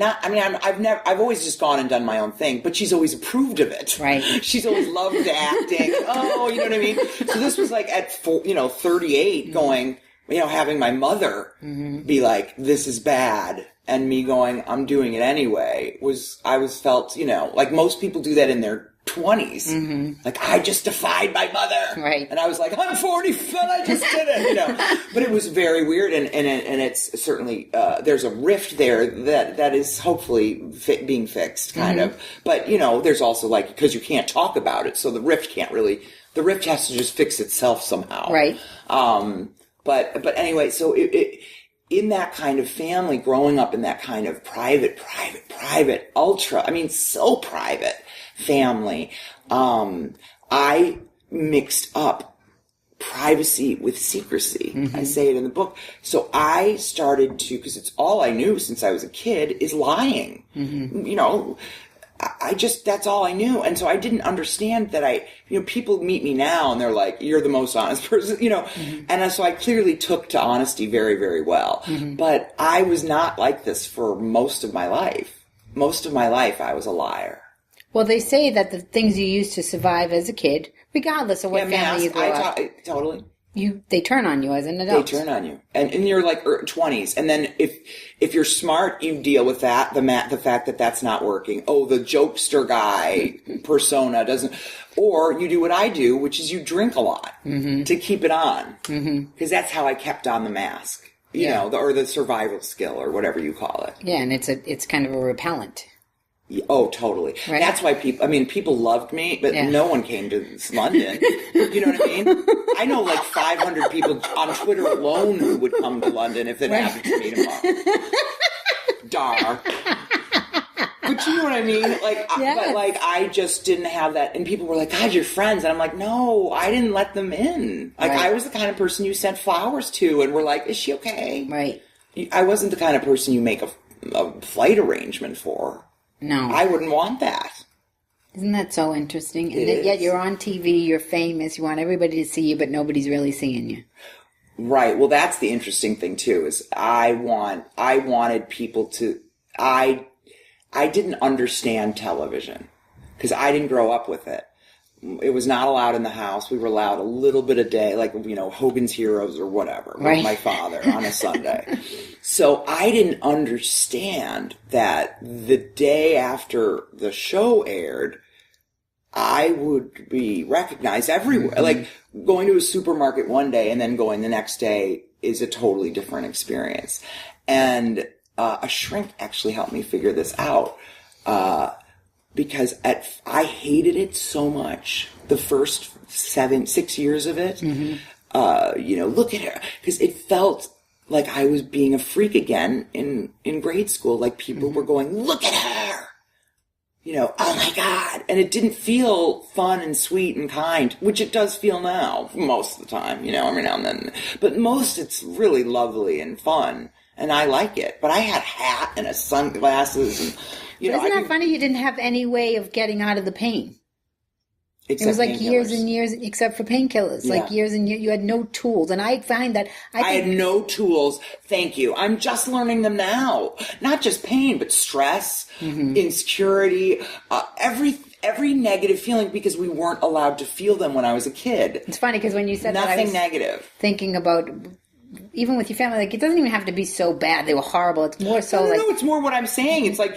I've always just gone and done my own thing, but she's always approved of it. Right. She's always loved acting. Oh, you know what I mean? So this was like at 38 going, having my mother be like, this is bad. And me going, I'm doing it anyway felt, like most people do that in their 20s. Like, I just defied my mother. Right. And I was like, I'm 40, but I just did it, But it was very weird, and it's certainly, there's a rift there that is hopefully being fixed, kind of. But, there's also, like, because you can't talk about it, so the rift has to just fix itself somehow. Right. But anyway, so in that kind of family, growing up in that kind of private, so private family, I mixed up privacy with secrecy. I say it in the book. So I started to, because it's all I knew since I was a kid, is lying. that's all I knew. And so I didn't understand that people meet me now and they're like, you're the most honest person, And so I clearly took to honesty very, very well. But I was not like this for most of my life. Most of my life, I was a liar. Well, they say that the things you used to survive as a kid, regardless of what family you grew up, totally. They turn on you as an adult. They turn on you, and in your 20s, and then if you're smart, you deal with that the fact that that's not working. Oh, the jokester guy persona doesn't, or you do what I do, which is you drink a lot to keep it on, because that's how I kept on the mask, or the survival skill or whatever you call it. Yeah, and it's kind of a repellent. Oh, totally. Right? That's why people loved me, but no one came to London. You know what I mean? I know 500 people on Twitter alone who would come to London if it happened to me tomorrow. Dar. But you know what I mean? But I just didn't have that. And people were like, God, you're friends. And I'm like, no, I didn't let them in. I was the kind of person you sent flowers to and were like, is she okay? Right. I wasn't the kind of person you make a flight arrangement for. No. I wouldn't want that. Isn't that so interesting? And yet you're on TV, you're famous, you want everybody to see you, but nobody's really seeing you. Right. Well, that's the interesting thing, too, is I wanted people to... I didn't understand television because I didn't grow up with it. It was not allowed in the house. We were allowed a little bit a day, Hogan's Heroes or whatever, with my father on a Sunday. So I didn't understand that the day after the show aired, I would be recognized everywhere. Like going to a supermarket one day and then going the next day is a totally different experience. And a shrink actually helped me figure this out. Because I hated it so much. The first 6 years of it, look at her. Because it felt like I was being a freak again in grade school. Like people were going, look at her. Oh my God. And it didn't feel fun and sweet and kind, which it does feel now most of the time, every now and then. But most it's really lovely and fun. And I like it. But I had a hat and sunglasses and... Isn't that funny? You didn't have any way of getting out of the pain. It was years and years, except for painkillers. Yeah. Years and years, you had no tools. And I find that... I had no tools. Thank you. I'm just learning them now. Not just pain, but stress, insecurity, every negative feeling, because we weren't allowed to feel them when I was a kid. It's funny, because when you said nothing that, I was negative. Thinking about... Even with your family, it doesn't even have to be so bad. They were horrible. It's more so No, it's more what I'm saying. It's I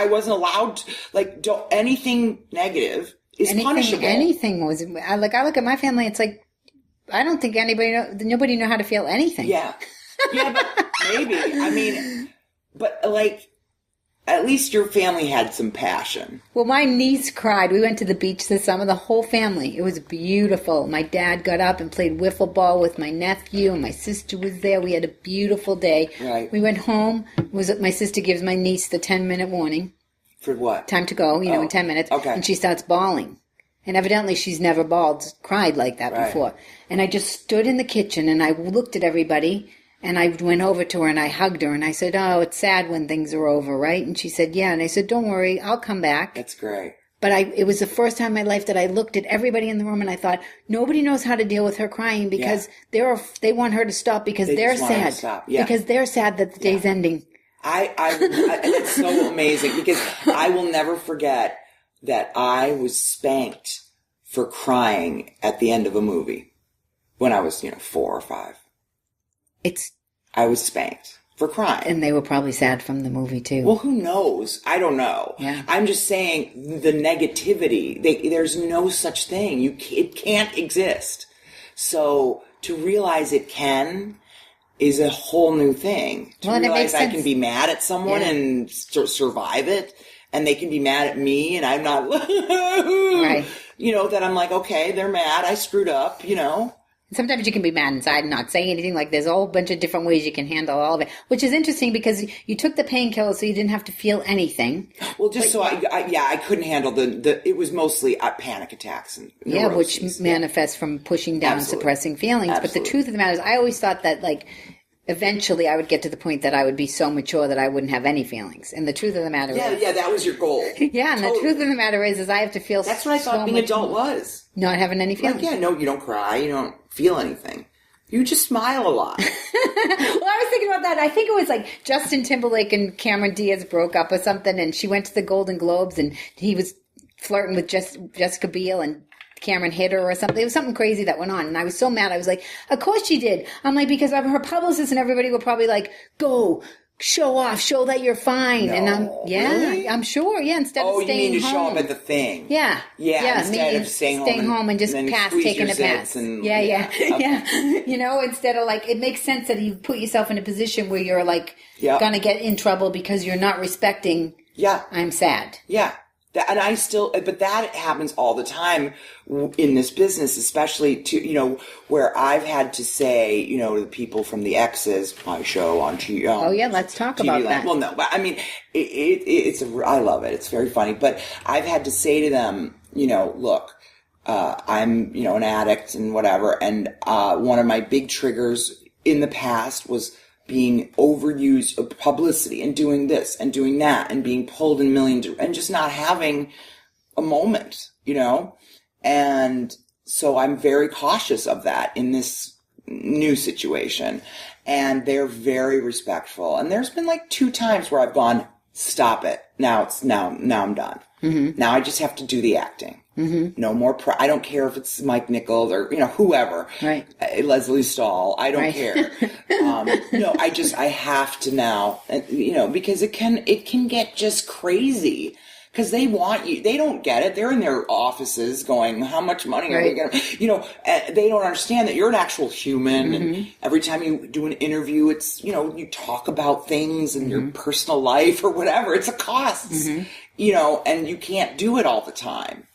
wasn't allowed to, anything negative is punishable. Anything was, I look at my family, it's I don't think nobody knew how to feel anything. Yeah. Yeah, but maybe. But at least your family had some passion. Well, my niece cried. We went to the beach this summer, the whole family. It was beautiful. My dad got up and played wiffle ball with my nephew, and my sister was there. We had a beautiful day. Right. We went home. My sister gives my niece the 10-minute warning. For what? Time to go, in 10 minutes. Okay. And she starts bawling. And evidently she's never cried like that before. And I just stood in the kitchen, and I looked at everybody. And I went over to her and I hugged her and I said, oh, it's sad when things are over, right? And she said, yeah. And I said, don't worry, I'll come back. That's great. But it was the first time in my life that I looked at everybody in the room and I thought, nobody knows how to deal with her crying because they want her to stop because they're sad. Yeah. Because they're sad that the day's ending. It's so amazing because I will never forget that I was spanked for crying at the end of a movie when I was, 4 or 5. I was spanked for crying. And they were probably sad from the movie, too. Well, who knows? I don't know. Yeah. I'm just saying the negativity, there's no such thing. It can't exist. So to realize it can is a whole new thing. To realize I can be mad at someone and survive it, and they can be mad at me, and I'm not, right. That I'm like, okay, they're mad, I screwed up, Sometimes you can be mad inside and not saying anything. There's a whole bunch of different ways you can handle all of it, which is interesting because you took the painkiller so you didn't have to feel anything. Well, I couldn't handle it was mostly panic attacks and neuroses. Which manifests from pushing down, suppressing feelings. Absolutely. But the truth of the matter is I always thought that eventually I would get to the point that I would be so mature that I wouldn't have any feelings. And the truth of the matter is... Yeah, that was your goal. Yeah, and totally. The truth of the matter is I have to feel That's what I thought being adult was. Not having any feelings. Like, no, you don't cry, you don't feel anything. You just smile a lot. Well, I was thinking about that. I think it was like Justin Timberlake and Cameron Diaz broke up or something, and she went to the Golden Globes, and he was flirting with Jessica Biel, and Cameron hit her or something. It was something crazy that went on, and I was so mad. I was like, of course she did. I'm like, because her publicist and everybody were probably like, go, show off, show that you're fine. No, and really? I'm sure, instead of staying home. Oh, you mean to show up at the thing? Yeah. Instead of staying home and just taking a pass. Yeah. You know, instead of like, it makes sense that you put yourself in a position where you're like, gonna get in trouble because you're not respecting, I'm sad. Yeah. But that happens all the time in this business, especially where I've had to say, to the people from the X's, my show on TV. Oh yeah, let's talk about that. Well, no, but I mean, I love it. It's very funny, but I've had to say to them, look, I'm, an addict and whatever. And, one of my big triggers in the past was being overused of publicity and doing this and doing that and being pulled in millions and just not having a moment, And so I'm very cautious of that in this new situation. And they're very respectful. And there's been like 2 times where I've gone, stop it. Now I'm done. Mm-hmm. Now I just have to do the acting. Mm-hmm. No more. I don't care if it's Mike Nichols or whoever. Right. Leslie Stahl. I don't care. I have to now. Because it can get just crazy. Because they want you. They don't get it. They're in their offices going, how much money are we going to... they don't understand that you're an actual human. Mm-hmm. And every time you do an interview, it's, you talk about things in your personal life or whatever. It's a cost. Mm-hmm. And you can't do it all the time.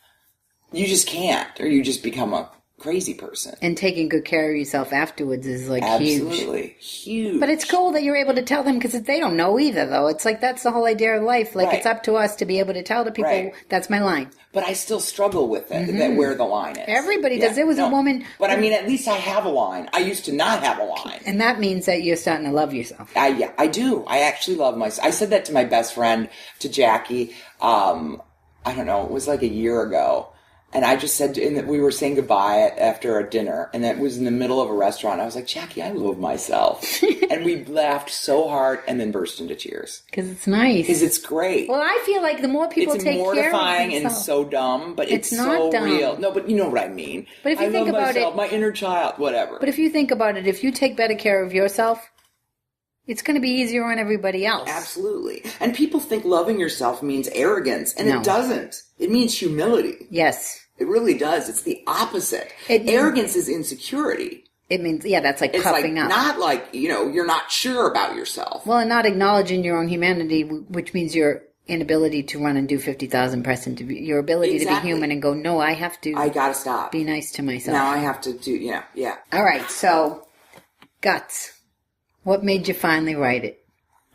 You just can't. Or you just become a crazy person. And taking good care of yourself afterwards is like absolutely huge. But it's cool that you're able to tell them because they don't know either, though. It's like that's the whole idea of life. Like it's up to us to be able to tell the people that's my line. But I still struggle with it. That where the line is. Everybody does. There was a woman. But I mean, at least I have a line. I used to not have a line. And that means that you're starting to love yourself. I do. I actually love myself. I said that to my best friend, to Jackie. I don't know. It was like a year ago. And I just said, we were saying goodbye after a dinner, and it was in the middle of a restaurant. I was like, Jackie, I love myself. And we laughed so hard and then burst into tears. Because it's nice. Because it's great. Well, I feel like the more people take care of themselves. It's mortifying and so dumb, but it's not so dumb. real. No, but you know what I mean. But if you think about myself, my inner child, whatever. But if you think about it, if you take better care of yourself, it's going to be easier on everybody else. Absolutely. And people think loving yourself means arrogance, and it doesn't. It means humility. Yes. It really does. It's the opposite. Arrogance is insecurity. It means, that's like puffing up. It's not like, you're not sure about yourself. Well, and not acknowledging your own humanity, which means your inability to run and do 50,000 press interviews. Your ability to be human and go, no, I gotta stop. Be nice to myself. Now I have to do, yeah. All right, so, Guts. What made you finally write it?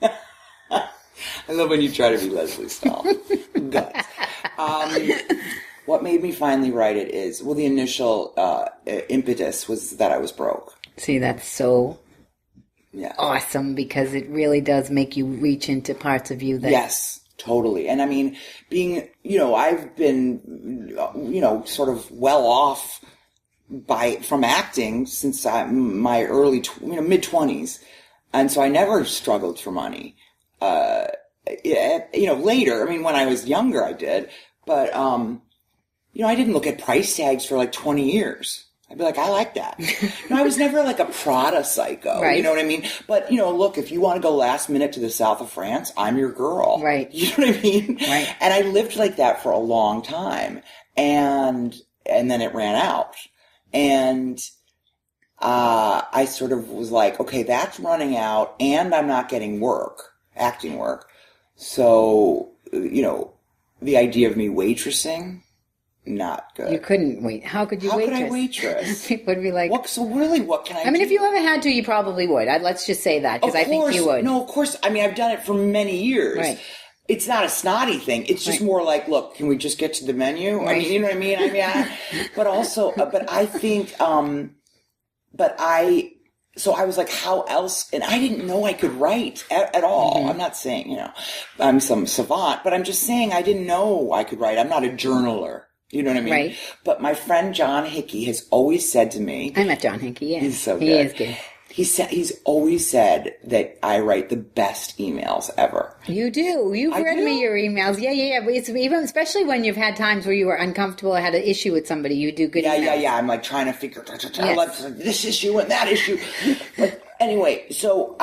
I love when you try to be Leslie Stahl. Guts. What made me finally write it is, the initial impetus was that I was broke. See, that's so awesome because it really does make you reach into parts of you that... Yes, totally. And I mean, being, I've been, sort of well off from acting since my early, mid-20s. And so I never struggled for money. Later, I mean, when I was younger, I did. But, I didn't look at price tags for like 20 years. I'd be like, I like that. I was never like a Prada psycho. Right. You know what I mean? But, look, if you want to go last minute to the south of France, I'm your girl. Right. You know what I mean? Right. And I lived like that for a long time. And then it ran out. And I sort of was like, okay, that's running out and I'm not getting acting work. So, the idea of me waitressing, not good. You couldn't wait. How could you waitress? How could I waitress? People would be like... So really, what can I do? I mean, if you ever had to, you probably would. Let's just say that, because I think you would. No, of course. I mean, I've done it for many years. Right. It's not a snotty thing. It's just more like, look, can we just get to the menu? Right. I mean, you know what I mean? But also, but I think, but I so I was like, how else? And I didn't know I could write at all. I'm not saying, I'm some savant, but I'm just saying I didn't know I could write. I'm not a journaler. You know what I mean? Right. But my friend John Hickey has always said to me. I met John Hickey, yeah. He's so good. He is good. He's always said that I write the best emails ever. You do. You've read me your emails. Yeah. But it's even, especially when you've had times where you were uncomfortable or had an issue with somebody, you do good emails. Yeah. I'm like trying to figure this issue and that issue. But anyway, so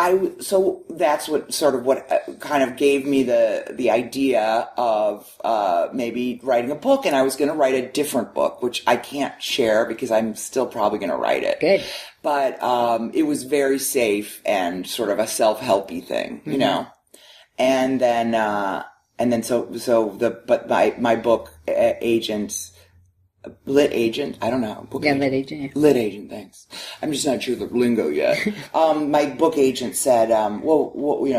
that's what kind of gave me the idea of maybe writing a book, and I was going to write a different book, which I can't share because I'm still probably going to write it. Good. But it was very safe and sort of a self-helpy thing, you know. And then my book agent, lit agent, I don't know. Lit agent. Yeah. Lit agent, thanks. I'm just not sure the lingo yet. My book agent said,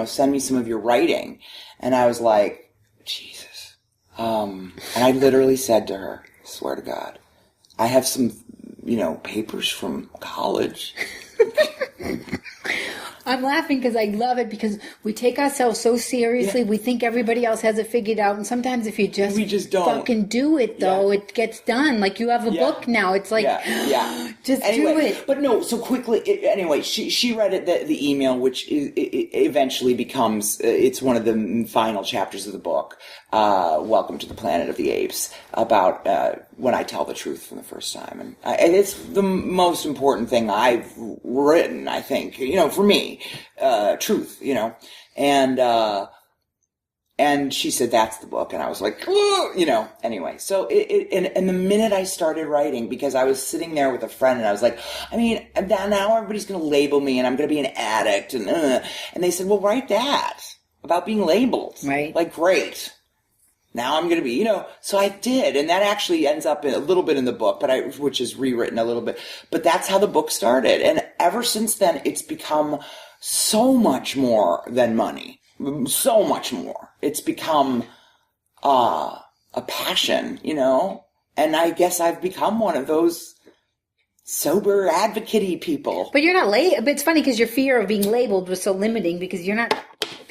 send me some of your writing. And I was like, Jesus. And I literally said to her, swear to God, I have some, papers from college. I'm laughing because I love it, because we take ourselves so seriously. Yeah. We think everybody else has it figured out. And sometimes if we just don't fucking do it, though, it gets done. Like you have a book now. It's like, just do it. But no, so quickly, she read it, the email, which it eventually becomes, it's one of the final chapters of the book, Welcome to the Planet of the Apes, about when I tell the truth for the first time. And it's the most important thing I've written, I think, for me. Truth, and she said, that's the book. And I was like, anyway, so and the minute I started writing, because I was sitting there with a friend and I was like, now everybody's going to label me and I'm going to be an addict. And they said, well, write that about being labeled. Right. Like, great. Now I'm going to be, so I did. And that actually ends up a little bit in the book, which is rewritten a little bit. But that's how the book started. And ever since then, it's become so much more than money. So much more. It's become a passion, And I guess I've become one of those sober advocate-y people. But you're not but it's funny because your fear of being labeled was so limiting, because you're not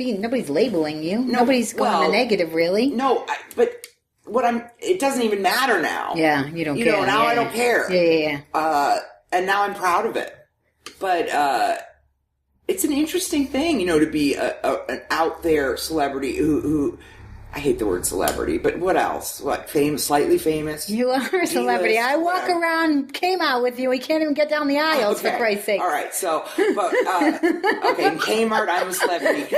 nobody's labeling you. No, nobody's going the negative, really. No, but it doesn't even matter now. Yeah, you don't care. Now I don't care. Yeah. And now I'm proud of it. But it's an interesting thing, to be an out there celebrity who I hate the word celebrity, but what else? What, famous, slightly famous? You are a celebrity. I walk around Kmart with you. We can't even get down the aisles, for Christ's sake. All right, so, but, in Kmart, I'm a celebrity.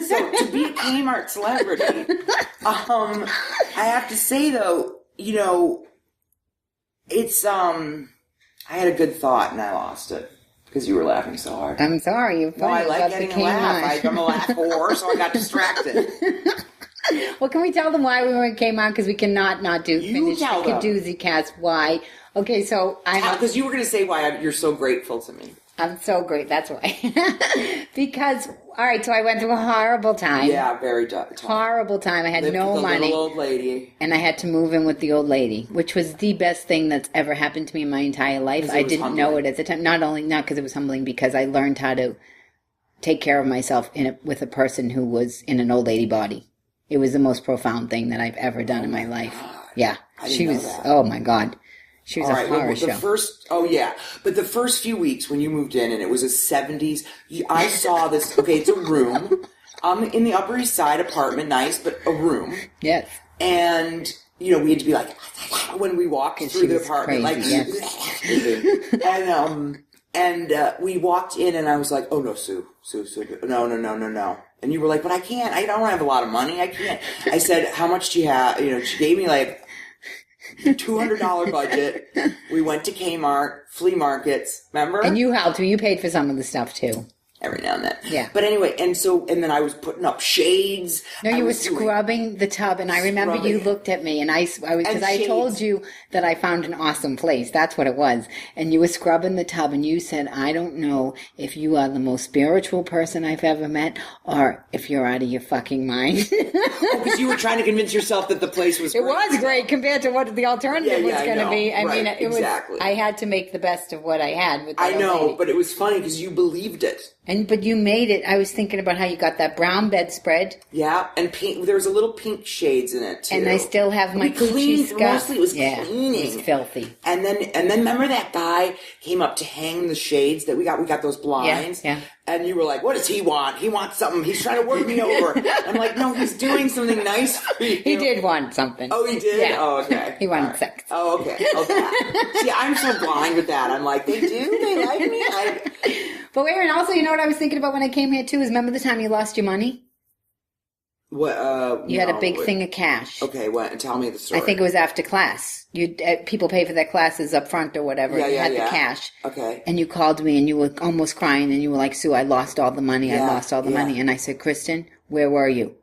So, to be a Kmart celebrity, I have to say, though, it's, I had a good thought and I lost it. Because you were laughing so hard. I'm sorry. You're funny. No, I like getting a laugh. I'm a laugh whore, so I got distracted. Well, can we tell them why we were in Kmart? Because we cannot not finish the Kadoozie Kast. Why? Okay, so because you were going to say why you're so grateful to me. I'm so great. That's why. Because, all right, so I went through a horrible time. Yeah, very tough. Horrible time. I had no money. Little old lady. And I had to move in with the old lady, which was the best thing that's ever happened to me in my entire life. I didn't know it at the time. Not because it was humbling, because I learned how to take care of myself with a person who was in an old lady body. It was the most profound thing that I've ever done in my life. God. Yeah. She was, oh my God. She was a horror show. But the first few weeks when you moved in and it was a 70s, I saw this, it's a room. In the Upper East Side apartment, nice, but a room. Yes. And, we had to be like, when we walked through the apartment, crazy, and we walked in and I was like, oh no, Sue, no. And you were like, but I can't, I don't have a lot of money, I can't. I said, how much do you have? She gave me like $200 budget. We went to Kmart, flea markets, remember? And you helped me. You paid for some of the stuff too. every now and then. Yeah. But anyway, and then I was putting up shades. No, you were scrubbing the tub, and I remember you looked at me, and I because I told you that I found an awesome place. That's what it was. And you were scrubbing the tub, and you said, I don't know if you are the most spiritual person I've ever met, or if you're out of your fucking mind. Because you were trying to convince yourself that the place was great. It was great compared to what the alternative was going to be. I mean, it exactly. was. I had to make the best of what I had. With I know, but it was funny because you believed it. But you made it. I was thinking about how you got that brown bedspread. Yeah, and pink. There was a little pink shades in it too. And I still have my Gucci scarf. Mostly it was cleaning. It was filthy. And then remember that guy came up to hang the shades that we got. We got those blinds. Yeah. And you were like, "What does he want? He wants something. He's trying to work me over." I'm like, "No, he's doing something nice for you." He did want something. Oh, he did. Yeah. Oh, okay. He wanted sex. Oh, okay. See, I'm so blind with that. I'm like, they do. They like me. But wait, and also, you know what I was thinking about when I came here too? Is remember the time you lost your money? What? You had a big thing of cash. Okay, what? Tell me the story. I think it was after class. You people pay for their classes up front or whatever. Yeah, you had the cash. Okay. And you called me and you were almost crying and you were like, Sue, I lost all the money. I lost all the money. And I said, Kristen, where were you?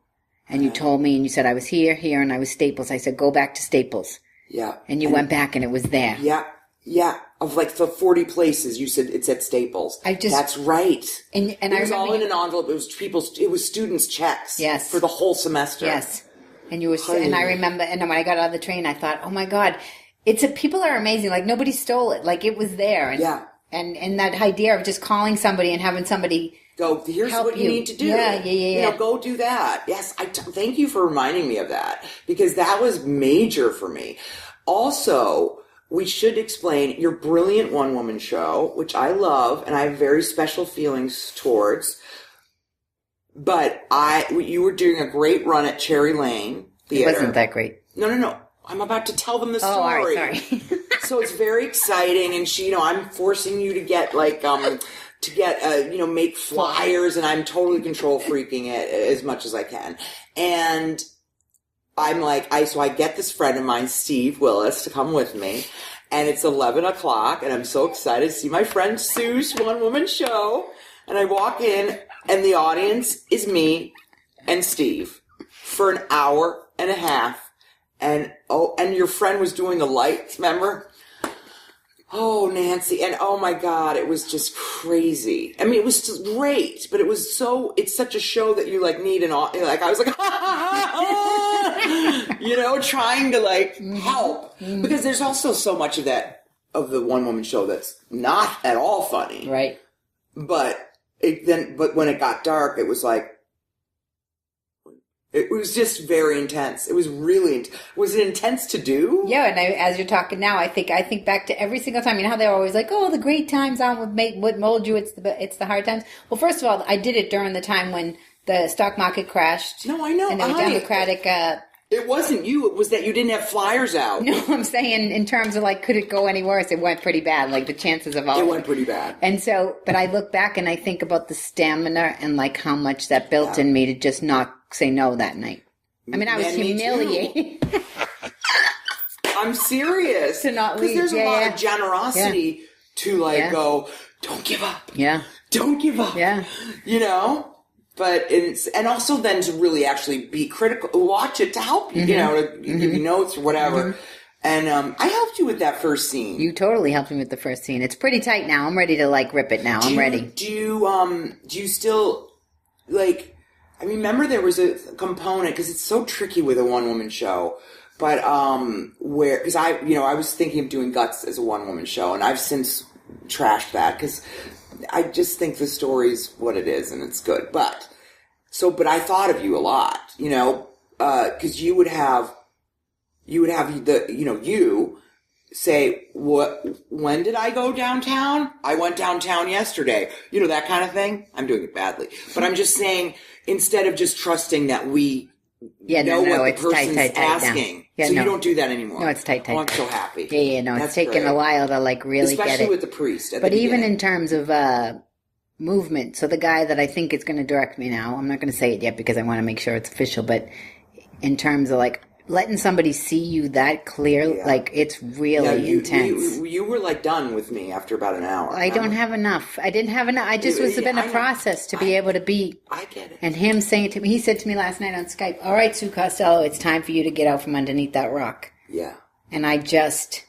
And you told me and you said, I was here, and I was Staples. I said, go back to Staples. Yeah. And you went back and it was there. Yeah. Yeah. Of like the 40 places, you said it's at Staples. That's right. And it was all in an envelope. It was students' checks. Yes. For the whole semester. Yes. And you were, and I remember, and when I got out of the train, I thought, oh my God, people are amazing. Like nobody stole it. Like it was there. And, yeah. And that idea of just calling somebody and having somebody go, here's what you need to do. Yeah. You know, go do that. Yes. Thank you for reminding me of that because that was major for me. Also, we should explain your brilliant one-woman show, which I love and I have very special feelings towards. But you were doing a great run at Cherry Lane Theater. It wasn't that great. No. I'm about to tell them the story. Oh, all right, sorry. So it's very exciting, and I'm forcing you to get make flyers, and I'm totally control freaking it as much as I can. And I'm like, so I get this friend of mine, Steve Willis, to come with me. And it's 11 o'clock, and I'm so excited to see my friend Sue's one-woman show. And I walk in, and the audience is me and Steve for an hour and a half. And your friend was doing the lights, remember? Oh, Nancy. And oh my God, it was just crazy. I mean, it was just great, but it's such a show that you need I was like, trying to help. Because there's also so much of the one woman show that's not at all funny. Right. But when it got dark, it was it was just very intense. It was really, was it intense to do? Yeah, and as you're talking now, I think back to every single time. You know how they're always like, "Oh, the great times aren't what mold you. It's the hard times." Well, first of all, I did it during the time when the stock market crashed. No, I know. And they were Democratic. It wasn't you. It was that you didn't have flyers out. No, I'm saying in terms of could it go any worse? It went pretty bad. The chances of all. It went pretty bad. And so, but I look back and I think about the stamina and how much that built in me to just not say no that night. I mean, I was humiliated. I'm serious. To not leave. Because there's a lot of generosity to go, don't give up. Yeah. Don't give up. Yeah. But and also then to really actually be critical, watch it to help you, to give you notes or whatever. Mm-hmm. And I helped you with that first scene. You totally helped me with the first scene. It's pretty tight now. I'm ready to rip it now. I'm ready. Do you still I remember there was a component because it's so tricky with a one woman show, but because I was thinking of doing Guts as a one woman show, and I've since trashed that because I just think the story's what it is and it's good. But I thought of you a lot, because you would have you say, when did I go downtown? I went downtown yesterday. That kind of thing. I'm doing it badly. But I'm just saying, instead of just trusting that we know what the person's asking. Yeah, you don't do that anymore. No, it's tight. Oh, I'm so happy. Yeah, no, it's taken a while to really Especially get it. with the priest. But even in terms of movement, so the guy that I think is going to direct me now, I'm not going to say it yet because I want to make sure it's official, but in terms of letting somebody see you that clear, like, it's really intense. You were like done with me after about an hour. I don't have enough. I didn't have enough. I just was been a process to be able to be. I get it. And him saying to me, he said to me last night on Skype, all right, Sue Costello, it's time for you to get out from underneath that rock. Yeah. And I just,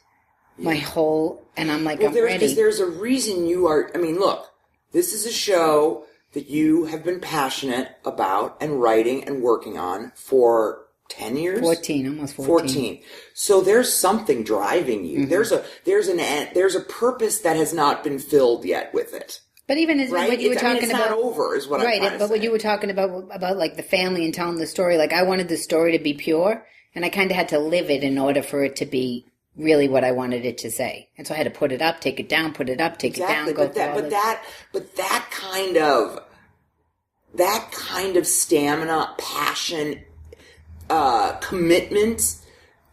my whole, and I'm like, I'm ready. Because there's a reason you are, I mean, look, this is a show that you have been passionate about and writing and working on for 10 years? 14, almost 14. So there's something driving you. Mm-hmm. There's a purpose that has not been filled yet with it. But even as what you were talking it's about, not over, is what I'm trying to say. But what you were talking about like the family and telling the story, like I wanted the story to be pure, and I kind of had to live it in order for it to be really what I wanted it to say. And so I had to put it up, take it down, put it up, take it down, go through all this. But that kind of stamina, passion, commitment,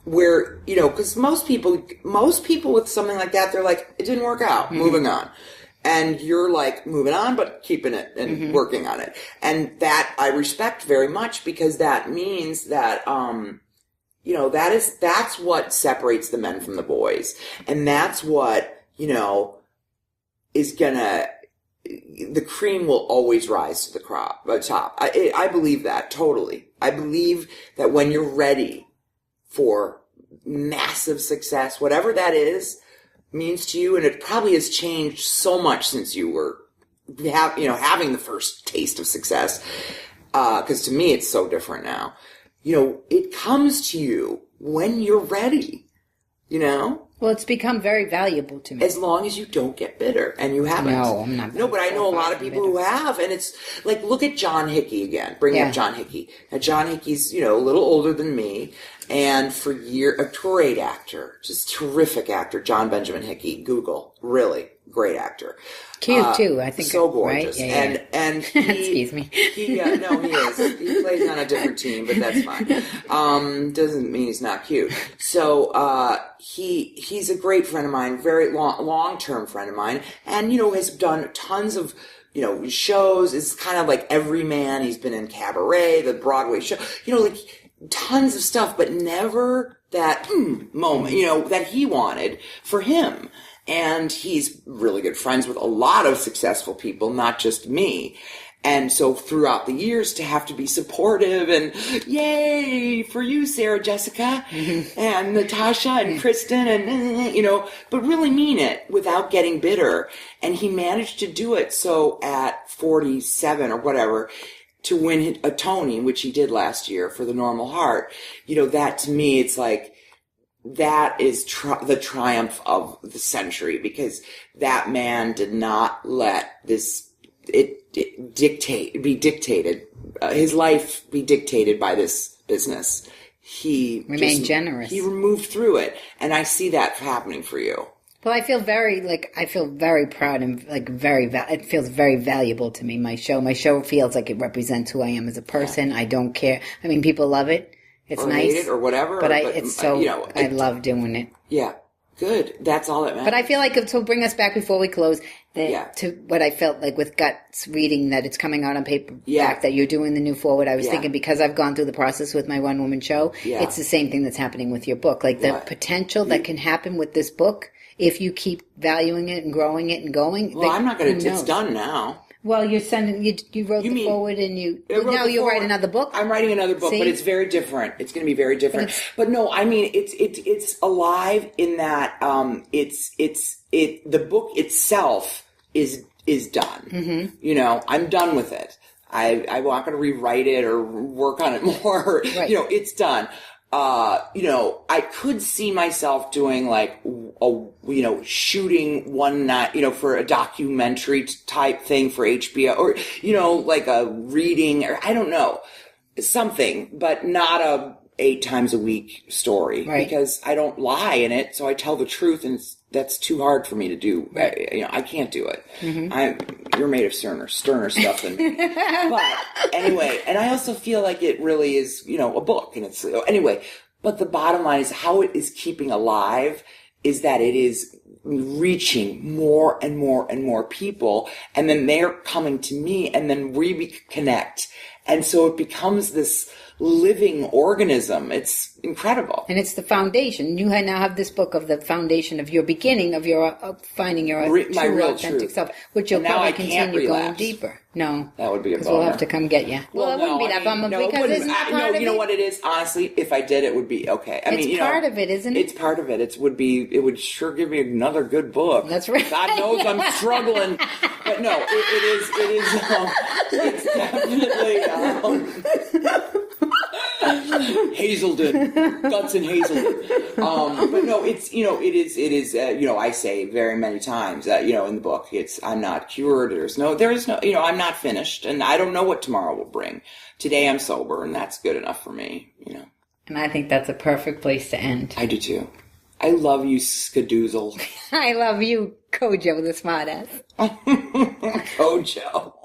where, you know, because most people with something like that, they're like, it didn't work out, mm-hmm. moving on. And you're like, moving on, but keeping it and mm-hmm. working on it. And that I respect very much, because that means that, you know, that's what separates the men from the boys. And that's what, you know, is gonna, the cream will always rise to the top. I believe that totally. I believe that when you're ready for massive success, whatever that means to you, and it probably has changed so much since you were, having the first taste of success. Because to me, it's so different now. You know, it comes to you when you're ready, you know? Well, it's become very valuable to me. As long as you don't get bitter, and you haven't. No, I'm not. No, but I know a lot of people who have, and it's like, look at John Hickey again. Bring up John Hickey. Now, John Hickey's, a little older than me, and for years, a great actor, just terrific actor, John Benjamin Hickey. Google, really great actor. Cute too, I think. So gorgeous, right? Yeah. And he, excuse me. No, he is. He plays on a different team, but that's fine. Doesn't mean he's not cute. So he's a great friend of mine, very long-term friend of mine, and has done tons of shows. It's kind of like Everyman. He's been in Cabaret, the Broadway show, like tons of stuff, but never that moment, that he wanted for him. And he's really good friends with a lot of successful people, not just me. And so throughout the years, to have to be supportive and yay for you, Sarah Jessica, and Natasha and Kristen, and, but really mean it without getting bitter. And he managed to do it. So at 47 or whatever, to win a Tony, which he did last year for The Normal Heart, that to me, it's like, that is the triumph of the century, because that man did not let his life be dictated by this business. He remained generous. He moved through it, and I see that happening for you. Well, I feel very proud and it feels very valuable to me. My show feels like it represents who I am as a person. Yeah. I don't care. I mean, people love it. It's or nice, hate it or whatever. But I love doing it. Yeah, good. That's all that matters. But I feel like to bring us back before we close, to what I felt like with Guts reading that it's coming out on paperback, that you're doing the new forward. I was thinking, because I've gone through the process with my one woman show, it's the same thing that's happening with your book. Like the potential that can happen with this book if you keep valuing it and growing it and going. Well, I'm not going to. It's done now. Well, you're sending. You wrote the forward, and you'll write another book. I'm writing another book, but it's very different. It's going to be very different. But no, I mean it's alive in that the book itself is done. Mm-hmm. I'm done with it. I'm not going to rewrite it or work on it more. Right. It's done. I could see myself doing like shooting one night, for a documentary type thing for HBO, or, like a reading, or I don't know, something, but not a 8 times a week story, because I don't lie in it. So I tell the truth, and that's too hard for me to do. Right. I can't do it. Mm-hmm. You're made of sterner stuff than me. But anyway, and I also feel like it really is, a book, and it's anyway. But the bottom line is how it is keeping alive is that it is reaching more and more and more people, and then they're coming to me, and then we connect, And so it becomes this living organism. It's incredible. And it's the foundation. You now have this book of the foundation of your beginning, of your finding your my true, real authentic truth. self, which you'll And now probably I can't continue going relapse. deeper. No. That would be a Because bummer. we'll have to come get you. Well, it wouldn't be that bummer because isn't that part of it? You know what it is? Honestly, if I did, it would be okay. It's part of it, isn't it? It's part of it. It would sure give me another good book. That's right. God knows I'm struggling. But no, it's definitely, Hazelden, Guts and Hazelden. But no, it is, I say very many times that, in the book, I'm not cured. There is no, I'm not finished, and I don't know what tomorrow will bring. Today I'm sober, and that's good enough for me, And I think that's a perfect place to end. I do too. I love you, Skadoozle. I love you, Kojo the smartass. Kojo.